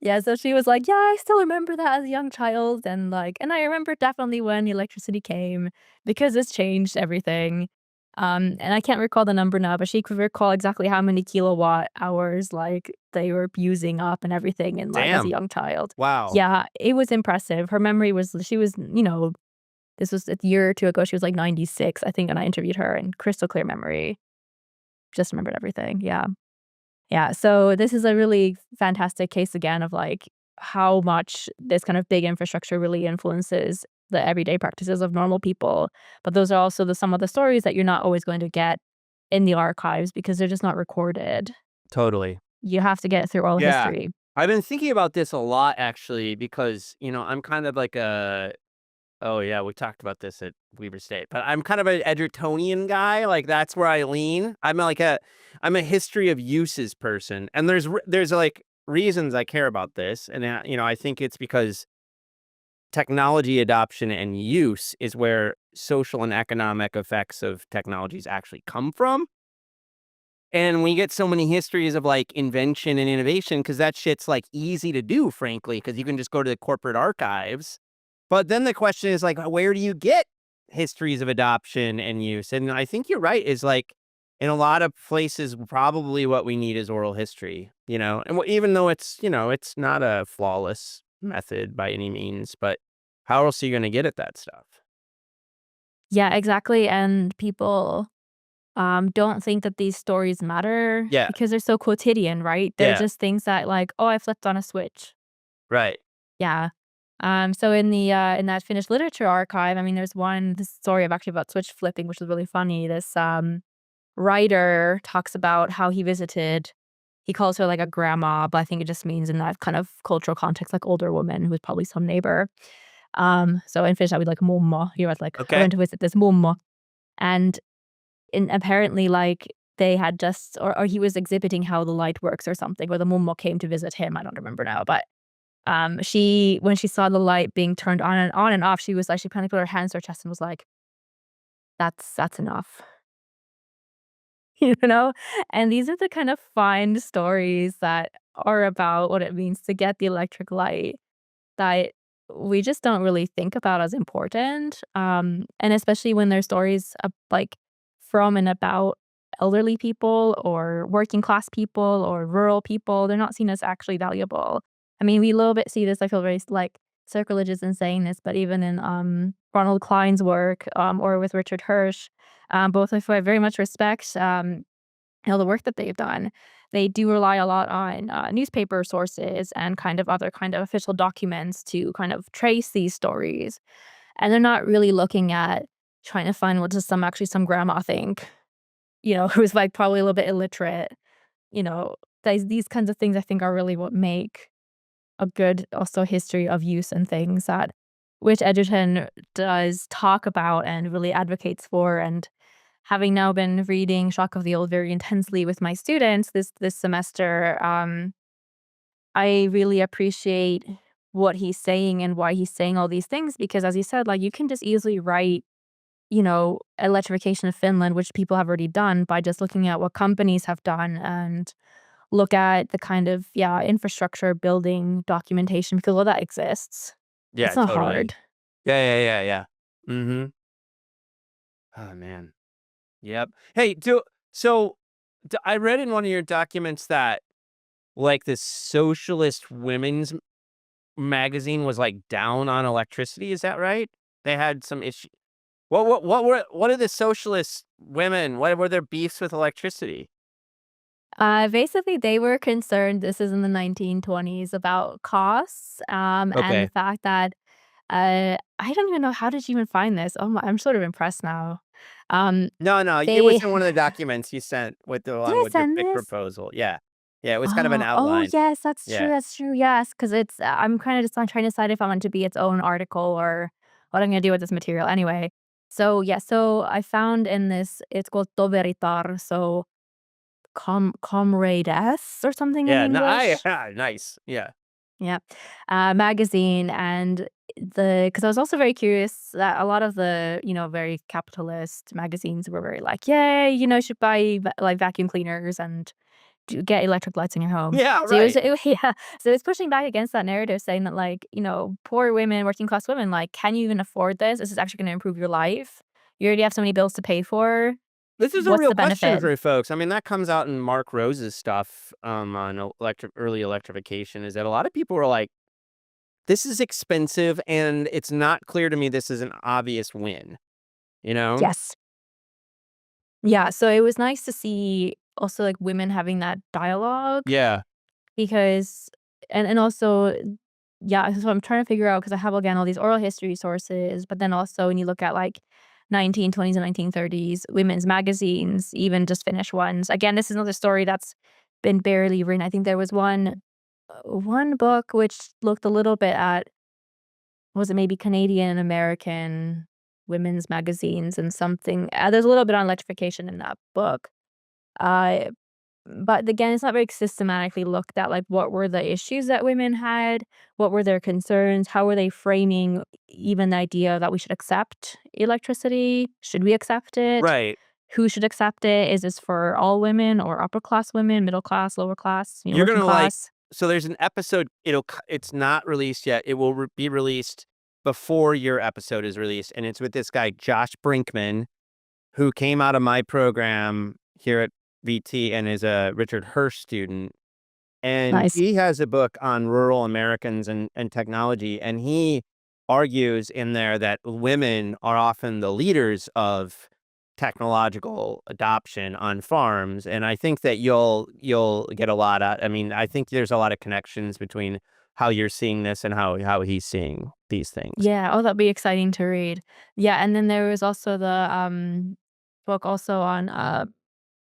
Yeah, so she was like, "Yeah, I still remember that as a young child, and I remember definitely when electricity came because it's changed everything." And I can't recall the number now, but she could recall exactly how many kilowatt hours, like, they were using up and everything in, like, as a Damn. young child. Wow. Yeah, it was impressive. Her memory was she was, this was a year or 2 ago, she was, like, 96, I think, when I interviewed her, and crystal clear memory. Just remembered everything, yeah. Yeah, so this is a really fantastic case again of like how much this kind of big infrastructure really influences the everyday practices of normal people. But those are also some of the stories that you're not always going to get in the archives because they're just not recorded. Totally. You have to get through all Yeah. history. I've been thinking about this a lot actually because, I'm kind of like a oh yeah, we talked about this at Weaver State, but I'm kind of an Edgertonian guy. Like that's where I lean. I'm a history of uses person, and there's like reasons I care about this, and I think it's because technology adoption and use is where social and economic effects of technologies actually come from. And we get so many histories of like invention and innovation because that shit's like easy to do, frankly, because you can just go to the corporate archives. But then the question is like, where do you get histories of adoption and use? And I think you're right, is like in a lot of places, probably what we need is oral history, and even though it's not a flawless method by any means, but how else are you going to get at that stuff? Yeah, exactly. And people don't think that these stories matter Yeah. because they're so quotidian, right? They're Yeah. just things that like, oh, I flipped on a switch. Right. Yeah. So in that Finnish literature archive, I mean, there's this story of actually about switch flipping, which is really funny. This writer talks about how he visited. He calls her like a grandma, but I think it just means in that kind of cultural context, like older woman who was probably some neighbor. So in Finnish, I would like mummo. He was like, I Okay. went to visit this mummo, and apparently like they had just or he was exhibiting how the light works or something, or the mummo came to visit him. I don't remember now, but she when she saw the light being turned on and off, she was like she kind of put her hands to her chest and was like, That's enough." You know? And these are the kind of fine stories that are about what it means to get the electric light that we just don't really think about as important. And especially when there's stories like from and about elderly people or working class people or rural people. They're not seen as actually valuable. I mean, we a little bit see this. I feel very like sacrilegious in saying this, but even in Ronald Klein's work or with Richard Hirsch, both of who I very much respect, the work that they've done, they do rely a lot on newspaper sources and kind of other kind of official documents to kind of trace these stories. And they're not really looking at trying to find what does some grandma think, who's like probably a little bit illiterate. These kinds of things I think are really what make a good also history of use and things that which Edgerton does talk about and really advocates for. And having now been reading Shock of the Old very intensely with my students this semester, I really appreciate what he's saying and why he's saying all these things because as you said, like you can just easily write, electrification of Finland, which people have already done by just looking at what companies have done and look at the kind of, infrastructure building documentation because all that exists. It's Yeah, not totally. hard. Yeah. Mm-hmm. Oh man. Yep. Hey, I read in one of your documents that like the socialist women's magazine was like down on electricity. Is that right? They had some issue. What are the socialist women? What were their beefs with electricity? Basically, they were concerned, this is in the 1920s, about costs, and the Okay. fact that, I don't even know how did you even find this? Oh my I'm sort of impressed now. Um, No, it was they in one of the documents you sent with the Did along I with your send big this? proposal. Yeah. Yeah, it was kind of an Oh, outline. yes, Yeah. that's true, yes, because it's I'm kinda just, trying to decide if I want it to be its own article or what I'm gonna do with this material anyway. So, yeah, so I found in this it's called Toveritar, so comradess or something in Yeah, no, English. nice. Yeah. Yeah. Magazine and because I was also very curious that a lot of the, very capitalist magazines were very like, "Yay, you should buy like vacuum cleaners and get electric lights in your home." Yeah, So right. yeah. So it's pushing back against that narrative saying that like, poor women, working class women, like, can you even afford this? This is actually going to improve your life. You already have so many bills to pay for. This is a What's real the question benefit? for folks. I mean, that comes out in Mark Rose's stuff on early electrification is that a lot of people were like, this is expensive and it's not clear to me this is an obvious win, you know? Yes. Yeah. So it was nice to see also like women having that dialogue Yeah. because and also yeah, so I'm trying to figure out because I have again all these oral history sources, but then also when you look at like 1920s and 1930s women's magazines, even just Finnish ones. Again, this is another story that's been barely written. I think there was one book which looked a little bit at was it maybe Canadian and American women's magazines and something. There's a little bit on electrification in that book. Uh, but again, it's not very systematically looked at, like, what were the issues that women had? What were their concerns? How were they framing even the idea that we should accept electricity? Should we accept it? Right. Who should accept it? Is this for all women or upper class women, middle class, lower class, You're working gonna like class? so there's an episode, it's not released yet. It will be released before your episode is released. And it's with this guy, Josh Brinkman, who came out of my program here at VT and is a Richard Hirsch student. And Nice. he has a book on rural Americans and technology. And he argues in there that women are often the leaders of technological adoption on farms. And I think that you'll get a lot of, I mean, I think there's a lot of connections between how you're seeing this and how he's seeing these things. Yeah, oh, that'd be exciting to read. Yeah, and then there was also the, book also on,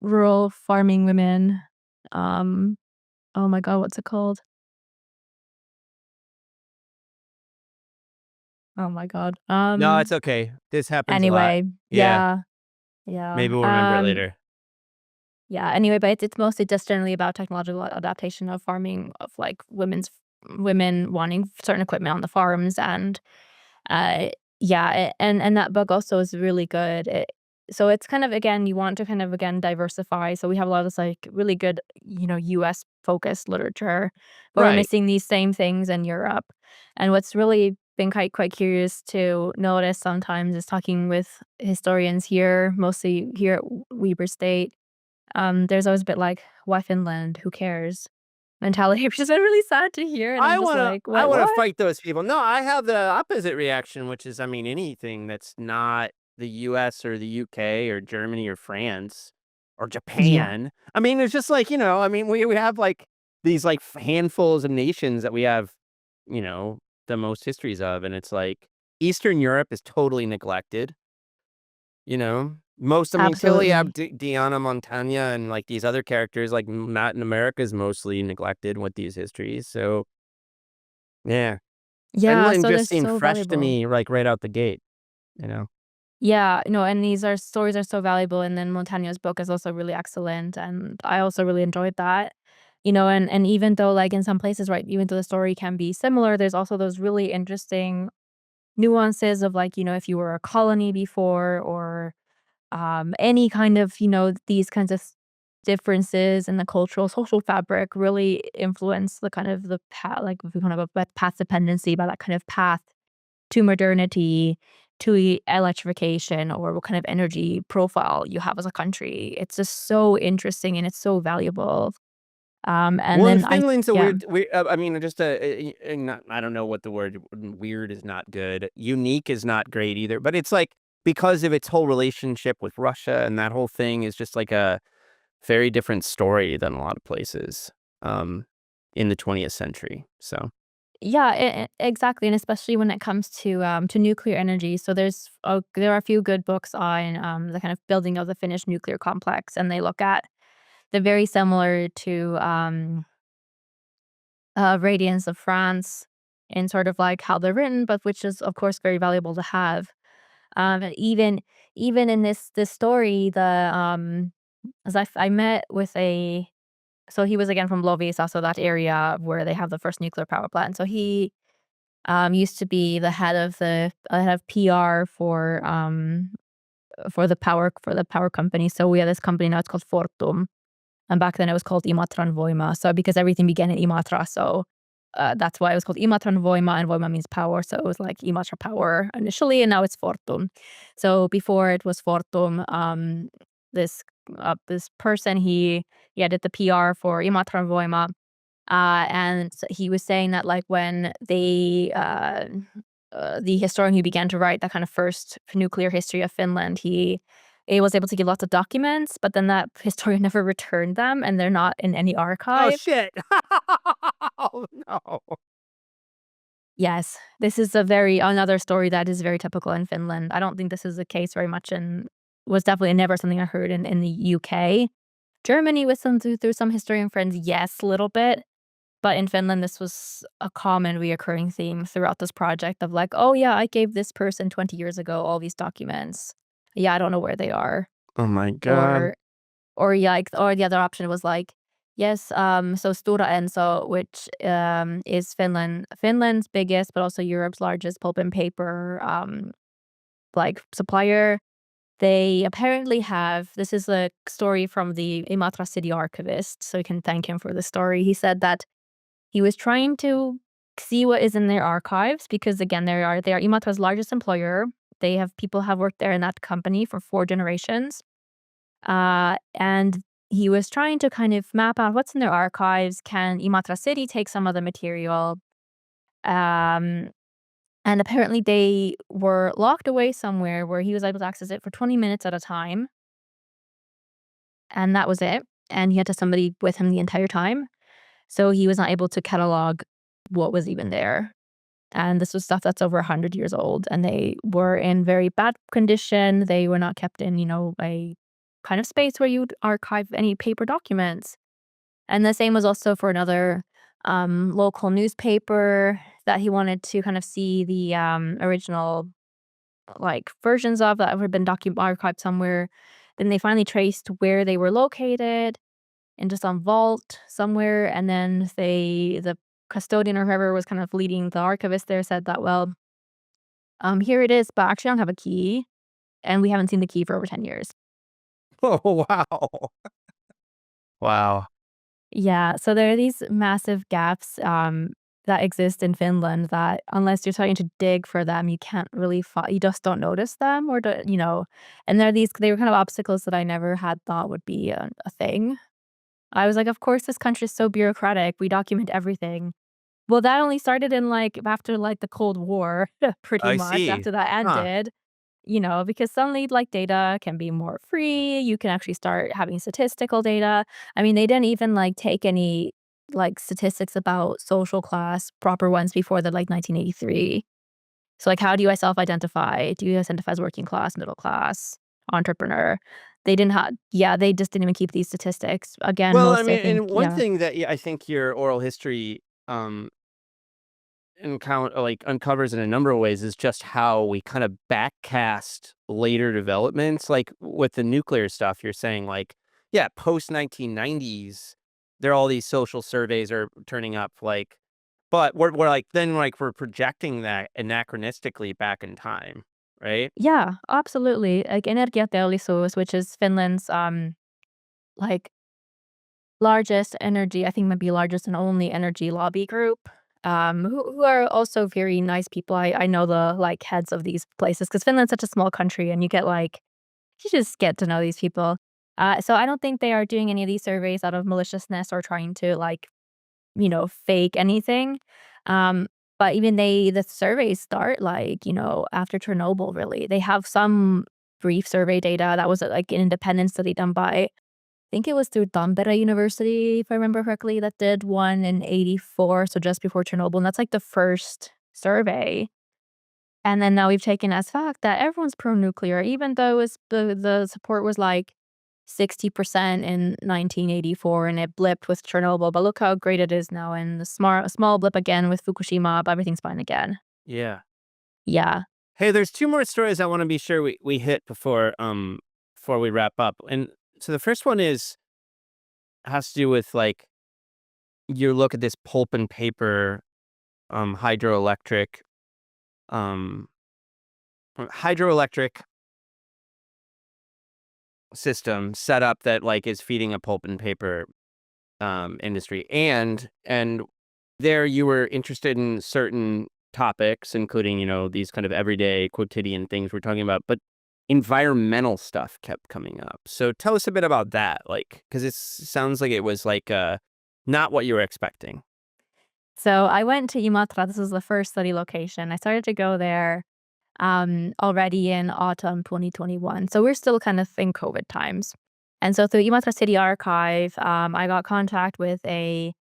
rural farming women. Um, oh my god, what's it called? Oh my god. No, it's okay. This happens a lot. Anyway, Yeah. yeah, yeah, Maybe we'll remember it later. yeah, anyway, but it's mostly just generally about technological adaptation of farming, of, like, women wanting certain equipment on the farms and Uh, yeah, and that book also is really good. So it's kind of again, you want to kind of again diversify. So we have a lot of this like really good, US focused literature, but we're Right. missing these same things in Europe. And what's really been quite curious to notice sometimes is talking with historians here, mostly here at Weber State. There's always a bit like, "Why Finland? Who cares?" mentality, which has been really sad to hear, and I'm just like, I "Wait, wanna what?" fight those people. No, I have the opposite reaction, which is, I mean, anything that's not the US or the UK or Germany or France or Yeah. Japan. I mean, it's just like, I mean, we have, like, these, like, handfuls of nations that we have, you know, the most histories of, and it's like Eastern Europe is totally neglected, you know? I mean, till you have Absolutely. Diana Montagna and, like, these other characters, like, Latin America is mostly neglected with these histories, so yeah. Yeah, Finland so they're just seemed so fresh to valuable. me, like, right out the gate, you know? Yeah, no, and these are stories are so valuable, and then Montagne's book is also really excellent, and I also really enjoyed that. And even though, like, in some places, right, even though the story can be similar, there's also those really interesting nuances of, like, if you were a colony before or, any kind of, these kinds of differences in the cultural, social fabric really influence the kind of the path, like, if we kind of a path dependency by that kind of path to modernity, to electrification, or what kind of energy profile you have as a country. It's just so interesting and it's so valuable. And Well, and then Finland's a yeah. I mean, just not I don't know what the word weird is not good. Unique is not great either, but it's like because of its whole relationship with Russia and that whole thing is just like a very different story than a lot of places, um, in the 20th century, so Yeah, exactly, and especially when it comes to nuclear energy. So there are a few good books on the kind of building of the Finnish nuclear complex, and they look at the very similar to Radiance of France in sort of like how they're written, but which is of course very valuable to have. And even in this story, as I met with a so he was again from Loviisa, so that area where they have the first nuclear power plant. So he used to be the head of PR for the power company. So we have this company now, it's called Fortum, and back then it was called Imatran Voima. So because everything began in Imatra, so that's why it was called Imatran Voima, and Voima means power. So it was like Imatra Power initially, and now it's Fortum. So before it was Fortum, this this person he did the PR for Imatran Voima, and he was saying that, like, when the historian who began to write that kind of first nuclear history of Finland, he was able to give lots of documents, but then that historian never returned them, and they're not in any Oh, archive. shit. Oh, no. Yes, this is a very another story that is very typical in Finland. I don't think this is the case very much in was definitely never something I heard in the UK. Germany with some through some historian friends, yes, a little bit. But in Finland, this was a common reoccurring theme throughout this project of like, "Oh, yeah, I gave this person 20 years ago all these documents. Yeah, I don't know where they are." Oh my god. Or yeah, like or the other option was like, "Yes, so Stora Enso, which, is Finland's biggest, but also Europe's largest pulp and paper, like, supplier, they apparently have" this is a story from the Imatra city archivist, so you can thank him for the story. He said that he was trying to see what is in their archives because again, they are Imatra's largest employer. They have people have worked there in that company for 4 generations. And he was trying to kind of map out what's in their archives. Can Imatra City take some of the material? Um, and apparently they were locked away somewhere where he was able to access it for 20 minutes at a time, and that was it. And he had to have somebody with him the entire time. So he was not able to catalog what was even there. And this was stuff that's over 100 years old, and they were in very bad condition. They were not kept in, a kind of space where you'd archive any paper documents. And the same was also for another, local newspaper that he wanted to kind of see the, original, like, versions of that had been archived somewhere. Then they finally traced where they were located into some vault somewhere, and then the custodian or whoever was kind of leading the archivist there said that, "Well, here it is, but actually I don't have a key, and we haven't seen the key for over 10 years." Oh, wow. Wow. Yeah, so there are these massive gaps, that exist in Finland that unless you're starting to dig for them, you can't really you just don't notice them or and they were kind of obstacles that I never had thought would be a thing. I was like, of course, this country is so bureaucratic. We document everything. Well, that only started in after the Cold War, pretty I much see. after that Huh. ended. Because suddenly data can be more free. You can actually start having statistical data. I mean, they didn't even take any statistics about social class, proper ones before the 1983. So how do I self-identify? Do you identify as working class, middle class, entrepreneur? They didn't have, yeah, they just didn't even keep these statistics. Again, Well, I mostly I mean, think, and one yeah. thing that I think your oral history uncovers in a number of ways is just how we kind of backcast later developments, like with the nuclear stuff. You're saying yeah, post 1990s, there are all these social surveys are turning up, but we're we're projecting that anachronistically back in time, right? Yeah, absolutely. Like Energiateollisuus, which is Finland's like largest energy, I think maybe largest and only energy lobby group, who are also very nice people. I know the heads of these places because Finland's such a small country, and you just get to know these people. So I don't think they are doing any of these surveys out of maliciousness or trying to fake anything. Um, but even the surveys start after Chernobyl. Really, they have some brief survey data that was an independent study done by, I think it was through Tampere University, if I remember correctly, that did one in '84, so just before Chernobyl, and that's the first survey. And then now we've taken as fact that everyone's pro-nuclear, even though the support was 60% in 1984, and it blipped with Chernobyl, but look how great it is now, and the small blip again with Fukushima, but everything's fine again. Yeah. Yeah. Hey, there's two more stories I want to be sure we hit before we wrap up. And so the first one has to do with you look at this pulp and paper hydroelectric um hydroelectric system set up that is feeding a pulp and paper industry, and there you were interested in certain topics, including these kind of everyday quotidian things we're talking about, but environmental stuff kept coming up. So tell us a bit about that, because it sounds like it was not what you were expecting. So I went to Imatra. This was the first study location. I started to go there already in autumn 2021. So we're still kind of in COVID times. And so through Imatra City Archive, I got contact with a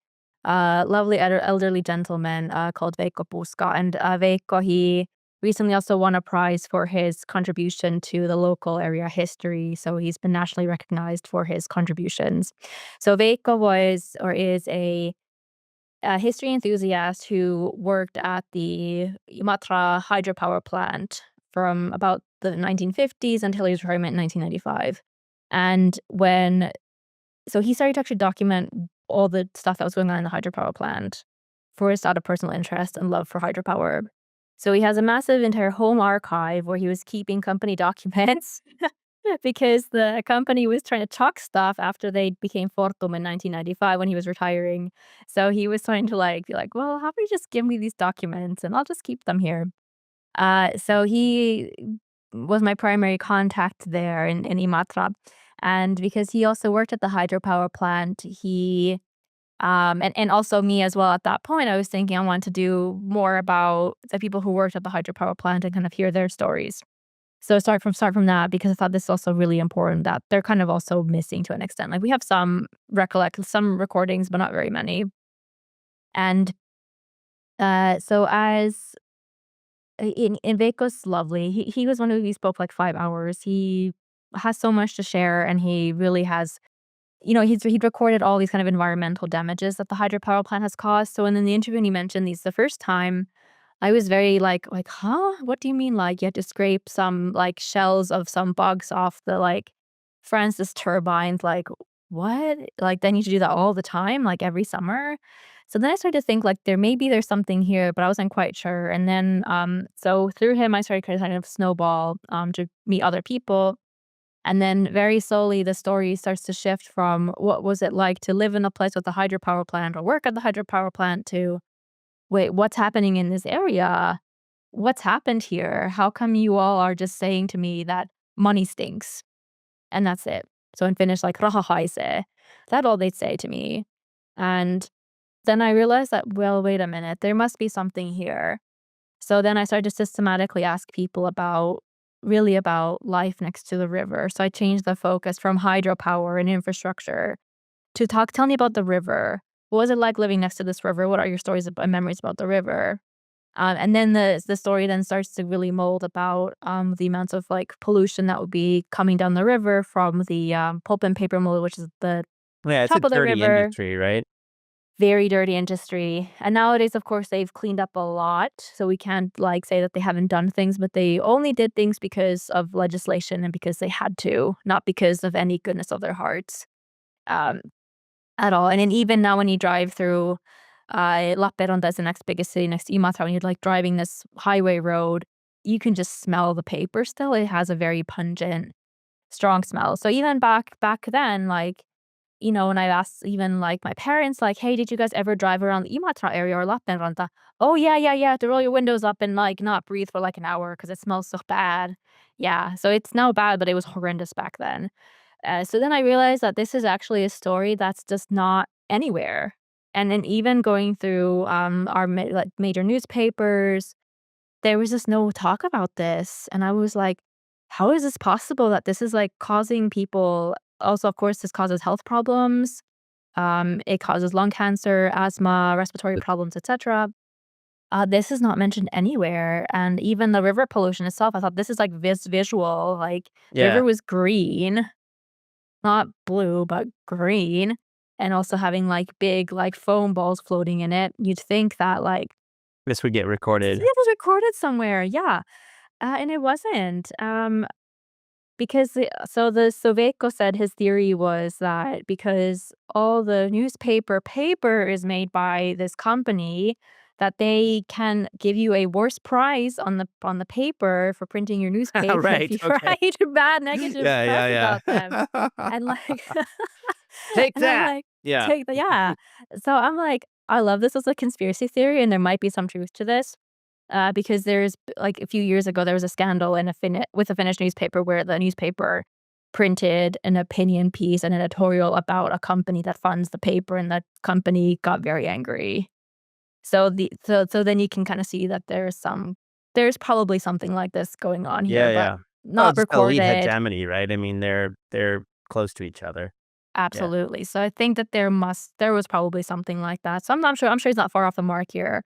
lovely elderly gentleman called Veikko Puska. And Veikko, he recently also won a prize for his contribution to the local area history. So he's been nationally recognized for his contributions. So Veikko was or is a history enthusiast who worked at the Imatra hydropower plant from about the 1950s until his retirement in 1995. And he started to actually document all the stuff that was going on in the hydropower plant first out of personal interest and love for hydropower. So he has a massive entire home archive where he was keeping company documents because the company was trying to chuck stuff after they became Fortum in 1995 when he was retiring. So he was trying to be like, well, how about you just give me these documents and I'll just keep them here. So he was my primary contact there in Imatra. And because he also worked at the hydropower plant, and also me as well at that point, I was thinking I want to do more about the people who worked at the hydropower plant and kind of hear their stories. So start from that because I thought this is also really important that they're kind of also missing to an extent. We have some recordings, but not very many. And so as in Veiko's lovely, he was one who we spoke 5 hours. He has so much to share, and he really has. He'd recorded all these kind of environmental damages that the hydropower plant has caused. So, and in the interview, when he mentioned these the first time, I was very huh? What do you mean? You had to scrape some shells of some bugs off the Francis turbines? What? They need to do that all the time, every summer. So then I started to think there's something here, but I wasn't quite sure. And then so through him, I started kind of snowball to meet other people. And then very slowly, the story starts to shift from what was it like to live in a place with a hydropower plant or work at the hydropower plant to wait, what's happening in this area? What's happened here? How come you all are just saying to me that money stinks? And that's it. So in Finnish, like raha haisee. That's all they'd say to me. And then I realized that, well, wait a minute, there must be something here. So then I started to systematically ask people about life next to the river. So I changed the focus from hydropower and infrastructure to tell me about the river. What was it like living next to this river? What are your stories and memories about the river? And then the story then starts to really mold about the amounts of like pollution that would be coming down the river from the pulp and paper mill, which is the Yeah, it's a top of the dirty river. industry, right? Very dirty industry. And nowadays, of course, they've cleaned up a lot. So we can't like say that they haven't done things, but they only did things because of legislation and because they had to, not because of any goodness of their hearts um, at all. And then even now when you drive through Lappeenranta is the next biggest city next to Imatra, when you're like driving this highway road, you can just smell the paper still. It has a very pungent, strong smell. So even back then, like, when I asked even, like, my parents, like, "Hey, did you guys ever drive around the Imatra area or Lappeenranta?" "Oh, yeah, yeah, yeah, to roll your windows up and, like, not breathe for, like, an hour because it smells so bad." Yeah, so it's now bad, but it was horrendous back then. So then I realized that this is actually a story that's just not anywhere. And then even going through, our major newspapers, there was just no talk about this, and I was like, "How is this possible that this is, like, causing people?" Also, of course, this causes health problems. It causes lung cancer, asthma, respiratory problems, etc. This is not mentioned anywhere, and even the river pollution itself, I thought this is, like, visual, like, the Yeah. river was green, not blue, but green, and also having, like, big, like, foam balls floating in it. You'd think that, like, This would get recorded. it was recorded somewhere, yeah, and it wasn't, because the Soveikko said his theory was that because all the newspaper paper is made by this company, that they can give you a worse price on the paper for printing your newspaper if Right, you okay. write bad negative Yeah, press yeah, about them. yeah. And like Take and I'm that! like, Yeah. "Take the" yeah. So I'm like, I love this as a conspiracy theory, and there might be some truth to this, because there's like, a few years ago, there was a scandal in with a Finnish newspaper where the newspaper printed an opinion piece, an editorial about a company that funds the paper, and that company got very angry. So then you can kinda see that there's probably something like this going on Yeah, here, but yeah. Oh, not just elite recorded. hegemony, right? I mean, they're close to each other. Yeah. Absolutely. So I think that there was probably something like that. So I'm sure he's not far off the mark here.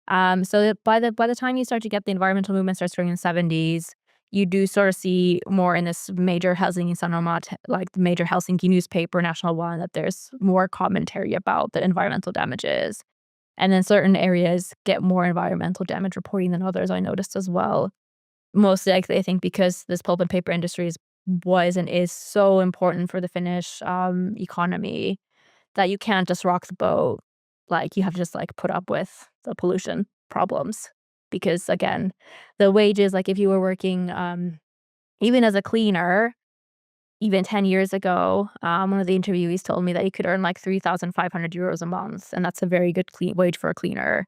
So by the time you start to get the environmental movement starts during the 70s, you do sort of see more in this major Helsingin Sanomat, like the major Helsinki newspaper, National One, that there's more commentary about the environmental damages. And then certain areas get more environmental damage reporting than others, I noticed as well. Mostly, I think because this pulp and paper industry was and is so important for the Finnish economy that you can't just rock the boat. Like, you have to just, like, put up with the pollution problems because, again, the wages, like, if you were working, even as a cleaner, even 10 years ago, one of the interviewees told me that you could earn, like, 3,500 euros a month, and that's a very good wage for a cleaner.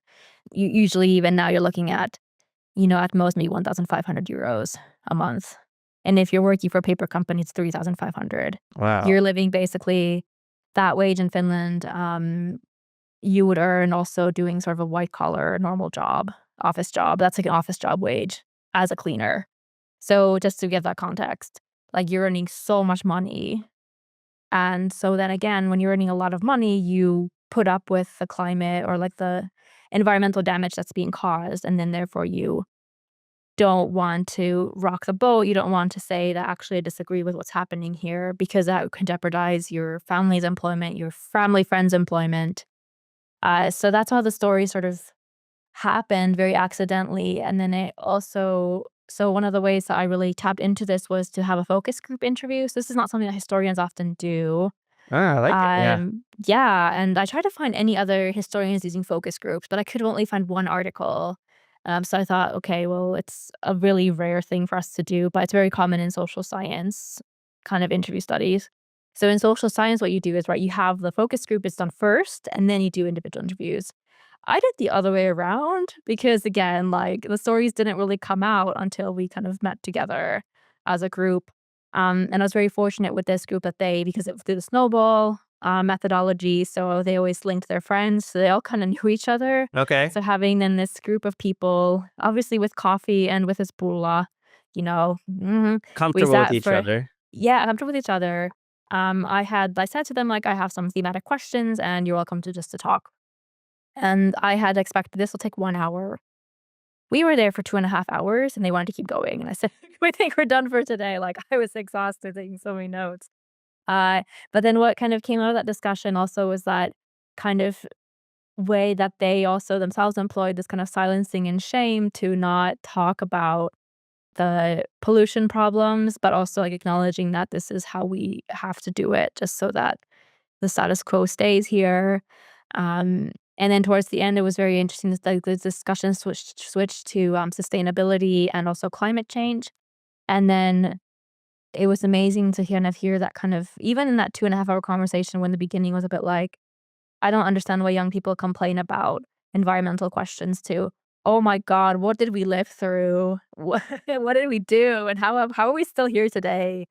Usually, even now, you're looking at, at most, maybe 1,500 euros a month. And if you're working for a paper company, it's 3,500. Wow. You're living basically that wage in Finland, you would earn also doing sort of a white collar, normal job, office job. That's like an office job wage as a cleaner. So just to give that context, like you're earning so much money. And so then again, when you're earning a lot of money, you put up with the climate or like the environmental damage that's being caused. And then therefore you don't want to rock the boat. You don't want to say that actually I disagree with what's happening here because that can jeopardize your family's employment, your family friends' employment. So that's how the story sort of happened very accidentally. And then so one of the ways that I really tapped into this was to have a focus group interview. So this is not something that historians often do. Ah, I like it, yeah. Yeah, and I tried to find any other historians using focus groups, but I could only find one article. So I thought, okay, well, it's a really rare thing for us to do, but it's very common in social science kind of interview studies. So in social science, what you do is, right, you have the focus group is done first, and then you do individual interviews. I did the other way around because, again, like, the stories didn't really come out until we kind of met together as a group. And I was very fortunate with this group that because it was through the snowball methodology, so they always linked their friends, so they all kind of knew each other. Okay. So having then this group of people, obviously with coffee and with this bula, we Comfortable with sat each for other. yeah, comfortable with each other. I said to them like, I have some thematic questions, and you're welcome to just to talk. And I had expected this will take 1 hour. We were there for 2.5 hours, and they wanted to keep going. And I said, I think we're done for today. Like, I was exhausted taking so many notes. Uh, but then what kind of came out of that discussion also was that kind of way that they also themselves employed this kind of silencing and shame to not talk about the pollution problems, but also like acknowledging that this is how we have to do it just so that the status quo stays here. And then towards the end, it was very interesting that the discussion switched to sustainability and also climate change. And then it was amazing to kind of hear that kind of, even in that 2.5 hour conversation when the beginning was a bit like, I don't understand why young people complain about environmental questions too. Oh my God, what did we live through? What did we do? And how are we still here today?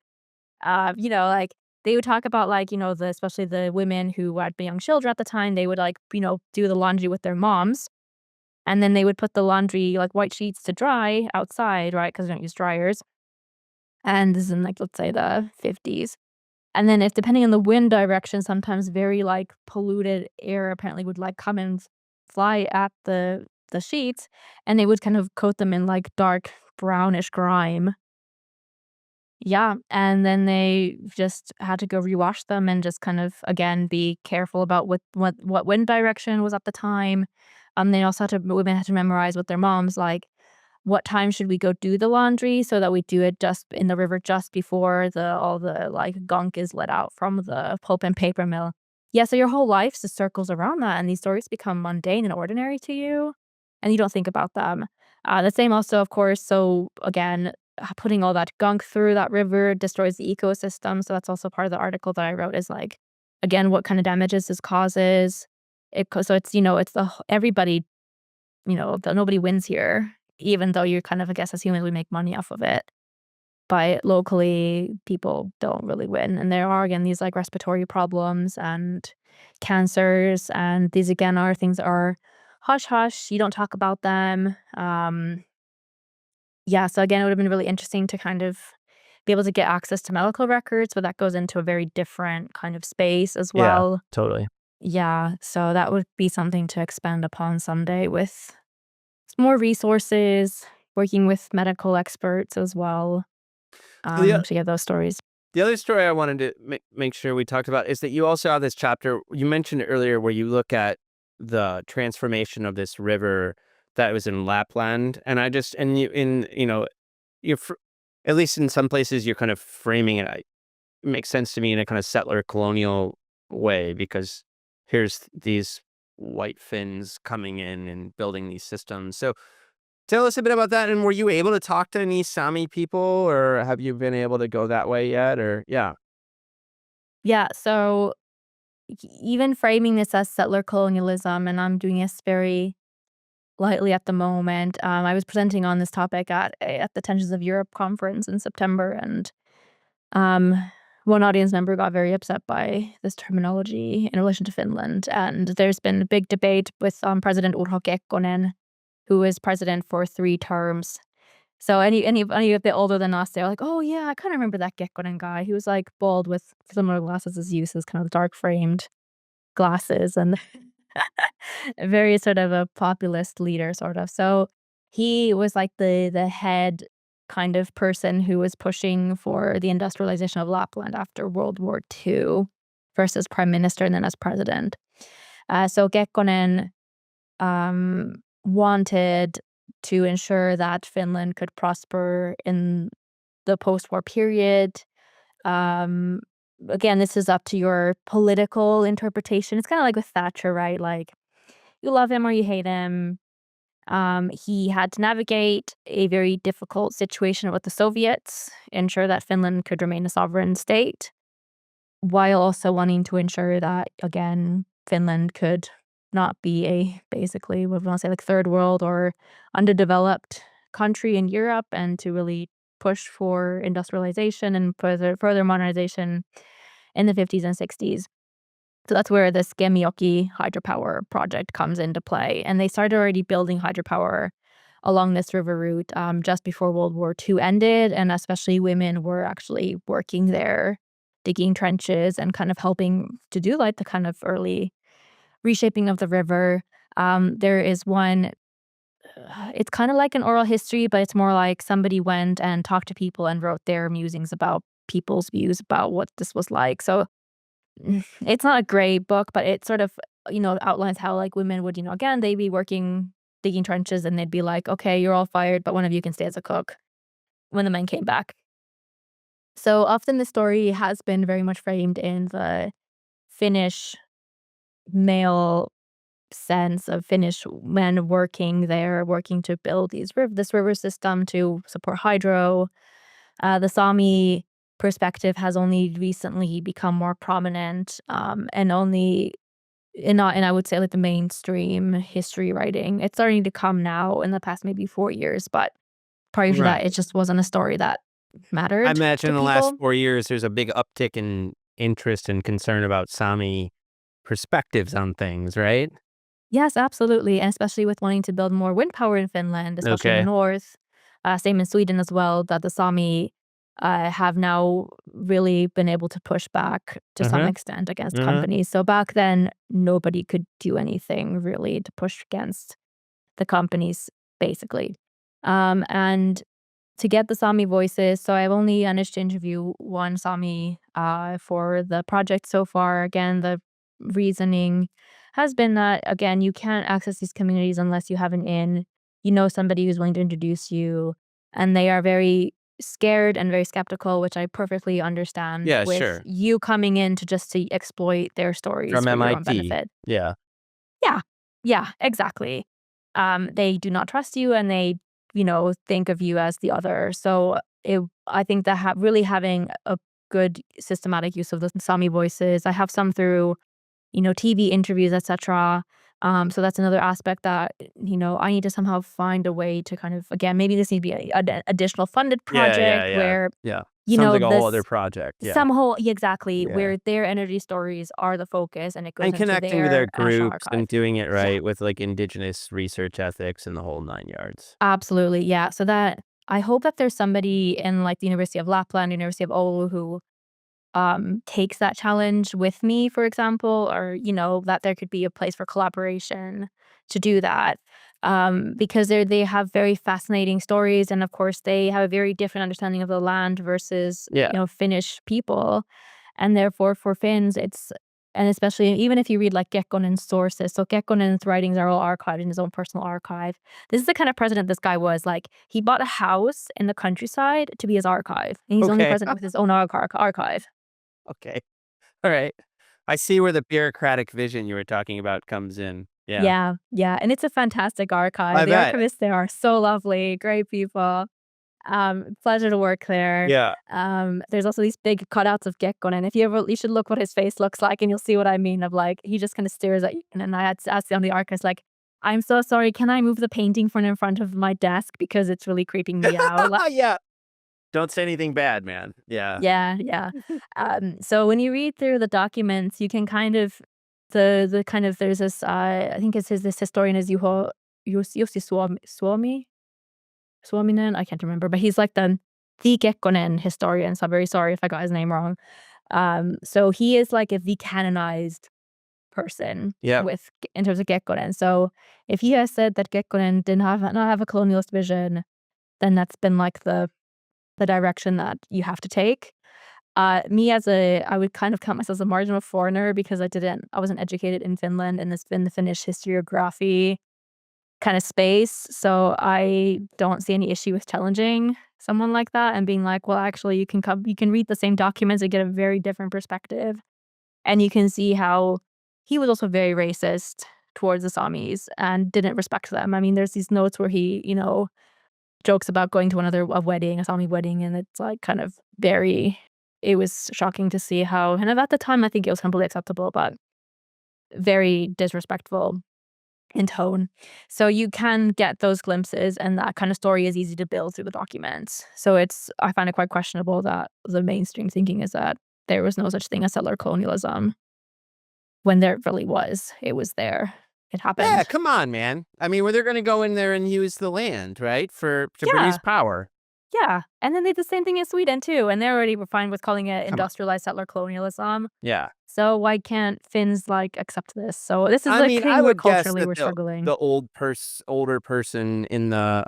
Like they would talk about like, especially the women who had young children at the time, they would like, do the laundry with their moms. And then they would put the laundry, like white sheets to dry outside, right? Because they don't use dryers. And this is in like, let's say the 50s. And then if depending on the wind direction, sometimes very, like, polluted air apparently would, like, come and fly at the sheets, and they would kind of coat them in, like, dark brownish grime. Yeah, and then they just had to go rewash them and just kind of, again, be careful about what wind direction was at the time. They also had to women had to memorize with their moms, like, what time should we go do the laundry so that we do it just in the river just before all the, like, gunk is let out from the pulp and paper mill. Yeah, so your whole life just circles around that, and these stories become mundane and ordinary to you, and you don't think about them. The same also, of course, so again, putting all that gunk through that river destroys the ecosystem, so that's also part of the article that I wrote is, like, again, what kind of damages this causes. So it's everybody, nobody wins here, even though you're kind of, I guess, as humans, we make money off of it. But locally, people don't really win. And there are, again, these like respiratory problems and cancers. And these, again, are things that are hush hush. You don't talk about them. Yeah. So, again, it would have been really interesting to kind of be able to get access to medical records, but that goes into a very different kind of space as Yeah, well. totally. Yeah. So, that would be something to expand upon someday with more resources, working with medical experts as well, So the, to get those stories. the other story I wanted to make sure we talked about is that you also have this chapter you mentioned earlier where you look at the transformation of this river that was in Lapland, and I just and you in you're at least in some places you're kind of framing it. It makes sense to me in a kind of settler colonial way because here's these white Finns coming in and building these systems. So tell us a bit about that. And were you able to talk to any Sami people, or have you been able to go that way yet? Or yeah, Yeah, so even framing this as settler colonialism, and I'm doing this very lightly at the moment. I was presenting on this topic at the Tensions of Europe conference in September, and um, one audience member got very upset by this terminology in relation to Finland. And there's been a big debate with President Urho Kekkonen, who is president for 3 terms. So any a bit older than us, they're like, "Oh, yeah, I kinda remember that Gekkonen guy." He was, like, bald with similar glasses as you, so it's kind of dark framed glasses and very sort of a populist leader, sort of. So, he was, like, the head kind of person who was pushing for the industrialization of Lapland after World War II, first as prime minister and then as president. So Kekkonen wanted to ensure that Finland could prosper in the post-war period. Um, Again, this is up to your political interpretation. It's kind of like with Thatcher, right? Like you love him or you hate him. He had to navigate a very difficult situation with the Soviets, ensure that Finland could remain a sovereign state, while also wanting to ensure that, again, Finland could not be a basically what we want to say like third world or underdeveloped country in Europe, and to really push for industrialization and further modernization in the 50s and 60s. So that's where the Kemijoki hydropower project comes into play. And they started already building hydropower along this river route just before World War II ended. And especially women were actually working there, digging trenches and kind of helping to do like the kind of early reshaping of the river. There is one, it's kind of like an oral history, but it's more like somebody went and talked to people and wrote their musings about people's views about what this was like. So it's not a great book, but it sort of, outlines how like women would, again, they'd be working, digging trenches, and they'd be like, okay, you're all fired, but one of you can stay as a cook when the men came back. So often the story has been very much framed in the Finnish male sense of Finnish men working there, working to build this river system to support hydro. The Sami perspective has only recently become more prominent, and only not in, I would say, like the mainstream history writing. It's starting to come now in the past maybe 4 years, but prior to that, Right. it just wasn't a story that I mattered imagine to in the last people. 4 years, there's a big uptick in interest and concern about Sami perspectives on things, right? Yes, absolutely, and especially with wanting to build more wind power in Finland, especially in the Okay. north. Same in Sweden as well, that the Sami have now really been able to push back to some Uh-huh. extent against Uh-huh. companies. So back then, nobody could do anything really to push against the companies, basically. And to get the Sami voices, so I've only managed to interview one Sami for the project so far. Again, the reasoning has been that, again, you can't access these communities unless you have an in, somebody who's willing to introduce you, and they are very scared and very skeptical, which I perfectly understand, Yeah, with sure. you coming in to just to exploit their stories From for your own MIT. benefit. Yeah. Yeah. Yeah, exactly. They do not trust you, and they, think of you as the other. So I think that really having a good systematic use of the Sami voices. I have some through, TV interviews, etc. So that's another aspect that, I need to somehow find a way to kind of, again, maybe this needs to be an additional funded Yeah, yeah, project yeah. where, Yeah. Sounds like a whole other this project. Yeah. some whole yeah, exactly, Yeah. where their energy stories are the focus and it goes And into connecting with their their national groups archive. and doing it Yeah, right with like indigenous research ethics and the whole 9 yards. absolutely. Yeah. So that I hope that there's somebody in like the University of Lapland, University of Oulu who takes that challenge with me, for example, or, that there could be a place for collaboration to do that. Because they have very fascinating stories, and of course they have a very different understanding of the land versus, Yeah. Finnish people. And therefore for Finns it's, and especially even if you read like Kekkonen's sources, so Kekkonen's writings are all archived in his own personal archive. This is the kind of president this guy was. Like, he bought a house in the countryside to be his archive, and he's the only Okay. president with his own archive. Okay. All right. I see where the bureaucratic vision you were talking about comes in. Yeah. Yeah, yeah, and it's a fantastic archive. I The bet. archivists there are so lovely, great people. Pleasure to work there. Yeah. There's also these big cutouts of Gekkonen. If you should look what his face looks like, and you'll see what I mean. Of like, he just kind of stares at you, and then I had to ask the archivist, like, "I'm so sorry. Can I move the painting from in front of my desk because it's really creeping me out?" Yeah. Don't say anything bad, man. Yeah. Yeah, yeah. So when you read through the documents, you can kind of the kind of there's this I think it's this historian is Jussi Suominen. I can't remember, but he's like the Kekkonen historian. So I'm very sorry if I got his name wrong. So he is like the canonized person Yep. with in terms of Kekkonen. So if he has said that Kekkonen did not have a colonialist vision, then that's been like the direction that you have to take. Me as I would kind of count myself as a marginal foreigner because I wasn't educated in Finland and in the Finnish historiography kind of space. So I don't see any issue with challenging someone like that and being like, well, actually, you can read the same documents and get a very different perspective, and you can see how he was also very racist towards the Samis and didn't respect them. I mean, there's these notes where he, jokes about going to a wedding, a Sami wedding, and it's like kind of very. It was shocking to see how, and at the time, I think it was completely acceptable, but very disrespectful in tone. So you can get those glimpses, and that kind of story is easy to build through the documents. So I find it quite questionable that the mainstream thinking is that there was no such thing as settler colonialism when there really was. It was there. It Yeah, happened. come on, man. I mean, where they're going to go in there and use the land, right, to produce Yeah. power. Yeah. And then they did the same thing in Sweden too, and they already were fine with calling it Come on. industrialized settler colonialism. Yeah. So why can't Finns like accept this? So this is I the mean, I thing where would guess culturally that we're struggling. the older person in the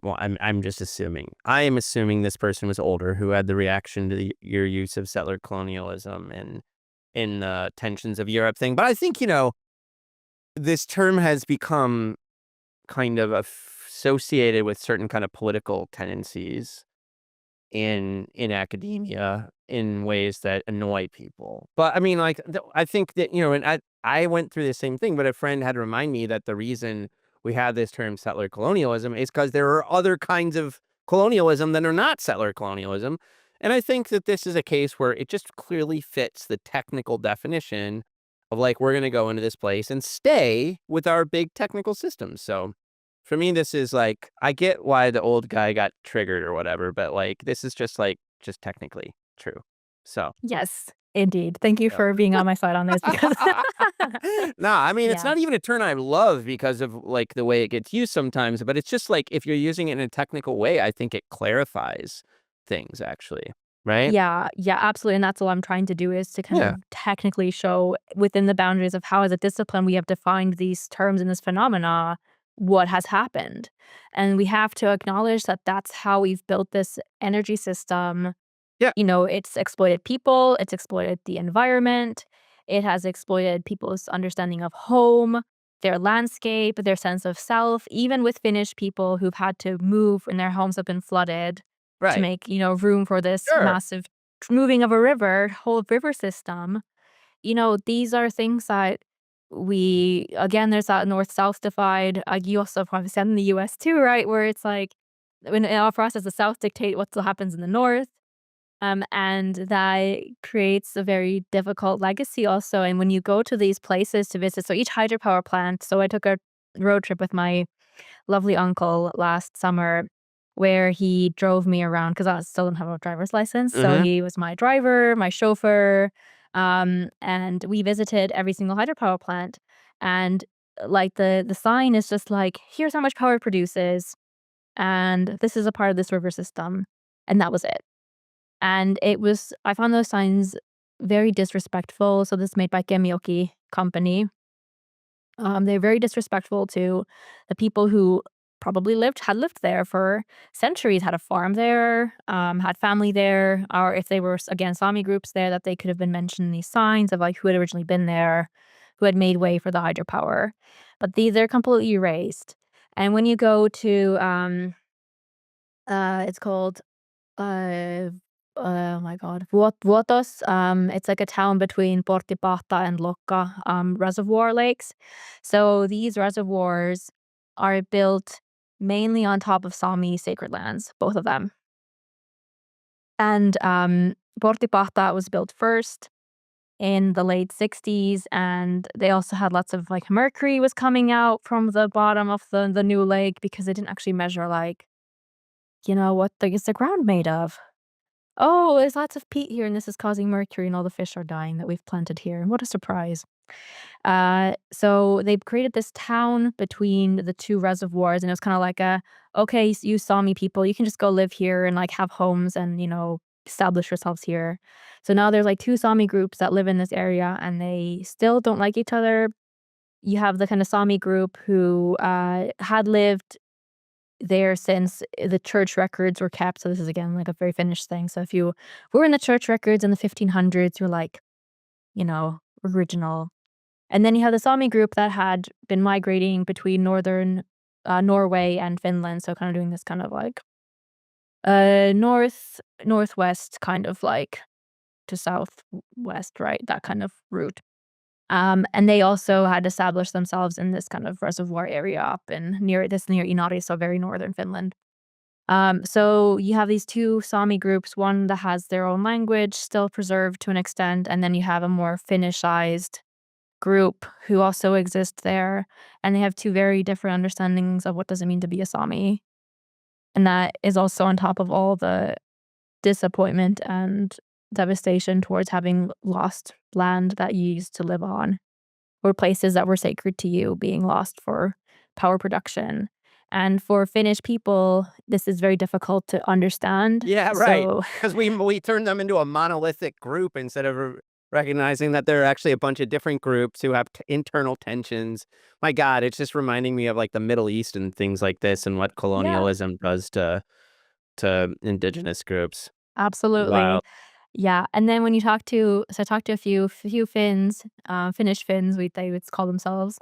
well, I'm just assuming. I am assuming this person was older who had the reaction to your use of settler colonialism and in the tensions of Europe thing. But I think, this term has become kind of associated with certain kind of political tendencies in academia in ways that annoy people. But I mean, like, I think that, and I went through the same thing, but a friend had to remind me that the reason we have this term settler colonialism is because there are other kinds of colonialism that are not settler colonialism. And I think that this is a case where it just clearly fits the technical definition of, like, we're going to go into this place and stay with our big technical systems. So for me, this is like, I get why the old guy got triggered or whatever, but, like, this is just, like, just technically true. So, Yes, indeed. Thank you yeah. for being on my side on this because No, I mean, it's yeah. not even a term I love because of, like, the way it gets used sometimes, but it's just like, if you're using it in a technical way, I think it clarifies things actually, right? Yeah, yeah, absolutely, and that's all I'm trying to do is to kind Yeah. of technically show within the boundaries of how as a discipline we have defined these terms and this phenomena, what has happened. And we have to acknowledge that that's how we've built this energy system. Yeah. It's exploited people, it's exploited the environment, it has exploited people's understanding of home, their landscape, their sense of self, even with Finnish people who've had to move and their homes have been flooded to Right. make, room for this Sure. massive moving of a whole river system. These are things that there's that north-south divide. You also probably said in the US too, right? Where it's like, in our process, the South dictate what happens in the North. And that creates a very difficult legacy also. And when you go to these places to visit, so each hydropower plant, so I took a road trip with my lovely uncle last summer where he drove me around because I still don't have a driver's license. So Mhm. he was my driver, my chauffeur, and we visited every single hydropower plant. And like the sign is just like, here's how much power it produces, and this is a part of this river system, and that was it. And I found those signs very disrespectful. So this is made by Kemioki Company. They're very disrespectful to the people who probably had lived there for centuries, had a farm there, had family there, or if they were, again, Sami groups there, that they could have been mentioned in these signs of like who had originally been there, who had made way for the hydropower. But these are completely erased. And when you go to, it's called uh, oh my god, Vuotos. It's like a town between Porttipahta and Lokka, reservoir lakes. So these reservoirs are built mainly on top of Sami sacred lands, both of them. And Porttipahta was built first in the late 60s, and they also had lots of like mercury was coming out from the bottom of the new lake because they didn't actually measure like, what is the ground made of. Oh, there's lots of peat here, and this is causing mercury, and all the fish are dying that we've planted here. What a surprise. So they've created this town between the two reservoirs, and it was kind of like okay, you Sami people, you can just go live here and like have homes and, establish yourselves here. So now there's like two Sami groups that live in this area, and they still don't like each other. You have the kind of Sami group who had lived there since the church records were kept. So this is again like a very Finnish thing. So if you were in the church records in the 1500s, you're like, original. And then you have the Sami group that had been migrating between northern Norway and Finland. So kind of doing this kind of like northwest kind of like to southwest, right? That kind of route. And they also had established themselves in this kind of reservoir area up in near Inari, so very northern Finland. So you have these two Sami groups, one that has their own language still preserved to an extent, and then you have a more Finnishized group who also exist there, and they have two very different understandings of what does it mean to be a Sami. And that is also on top of all the disappointment and devastation towards having lost land that you used to live on, or places that were sacred to you being lost for power production. And for Finnish people, this is very difficult to understand. Yeah, right. So, Because we turned them into a monolithic group instead of recognizing that there are actually a bunch of different groups who have internal tensions. My God, it's just reminding me of like the Middle East and things like this and what yeah, colonialism does to indigenous groups. absolutely. Wow. Yeah, and then when you talk to so I talked to a few Finns, Finnish Finns, they would call themselves,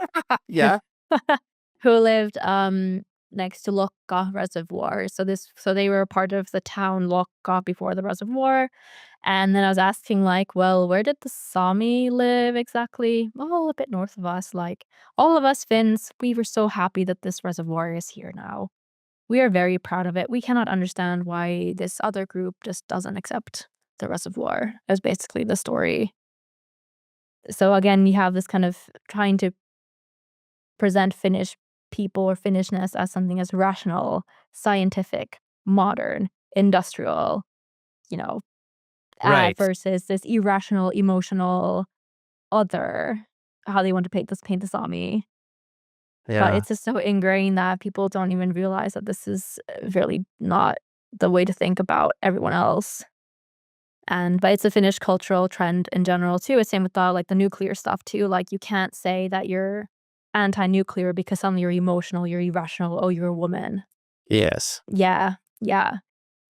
Yeah. who lived, next to Lokka Reservoir. So they were a part of the town Lokka before the reservoir, and then I was asking, like, "Well, where did the Sami live exactly?" "Oh, a bit north of us." Like, "All of us Finns, we were so happy that this reservoir is here now. We are very proud of it. We cannot understand why this other group just doesn't accept the reservoir," is basically the story. So again, you have this kind of trying to present Finnish people or Finnishness as something as rational, scientific, modern, industrial, you know, Right. versus this irrational, emotional other, how they want to paint the Sami. But Yeah. it's just so ingrained that people don't even realize that this is really not the way to think about everyone else. But it's a Finnish cultural trend in general too. It's same with like the nuclear stuff too. Like you can't say that you're anti-nuclear because suddenly you're emotional, you're irrational, oh, you're a woman. Yes. Yeah, yeah.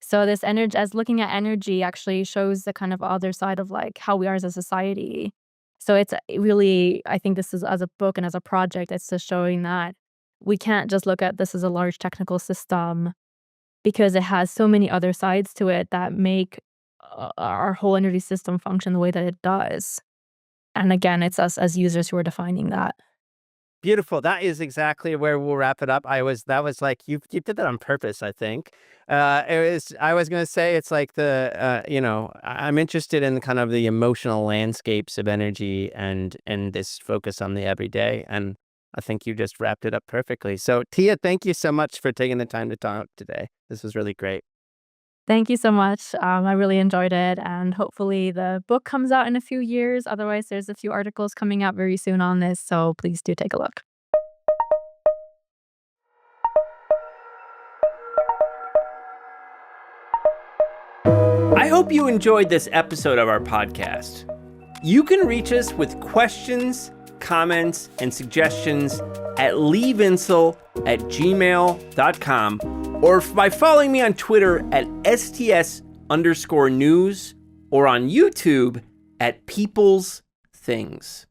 So this energy, as looking at energy, actually shows the kind of other side of like how we are as a society. So it's really, I think this is as a book and as a project, it's just showing that we can't just look at this as a large technical system because it has so many other sides to it that make our whole energy system function the way that it does. And again, it's us as users who are defining that. Beautiful. That is exactly where we'll wrap it up. That was like you did that on purpose, I think. I was gonna say it's like I'm interested in kind of the emotional landscapes of energy and this focus on the everyday. And I think you just wrapped it up perfectly. So Tiia, thank you so much for taking the time to talk today. This was really great. Thank you so much. I really enjoyed it, and hopefully the book comes out in a few years. Otherwise, there's a few articles coming out very soon on this, so please do take a look. I hope you enjoyed this episode of our podcast. You can reach us with questions, comments, and suggestions at leevinsel@gmail.com or by following me on Twitter at STS_news or on YouTube at People's Things.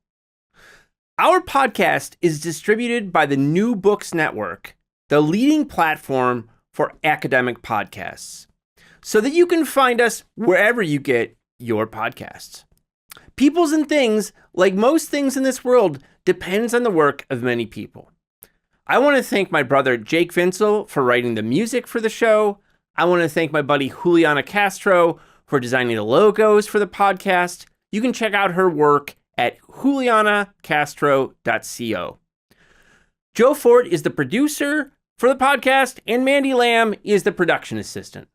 Our podcast is distributed by the New Books Network, the leading platform for academic podcasts, so that you can find us wherever you get your podcasts. Peoples and Things, like most things in this world, depends on the work of many people. I want to thank my brother Jake Vinsel for writing the music for the show. I want to thank my buddy Juliana Castro for designing the logos for the podcast. You can check out her work at julianacastro.co. Joe Fort is the producer for the podcast, and Mandy Lamb is the production assistant.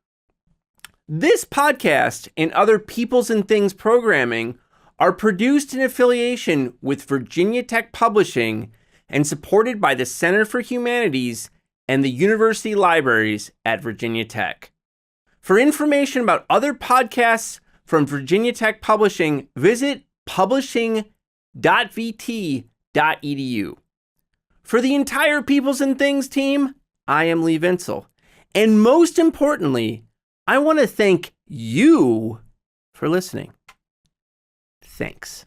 This podcast and other Peoples and Things programming are produced in affiliation with Virginia Tech Publishing and supported by the Center for Humanities and the University Libraries at Virginia Tech. For information about other podcasts from Virginia Tech Publishing, visit publishing.vt.edu. For the entire Peoples and Things team, I am Lee Vinsel. And most importantly, I want to thank you for listening. Thanks.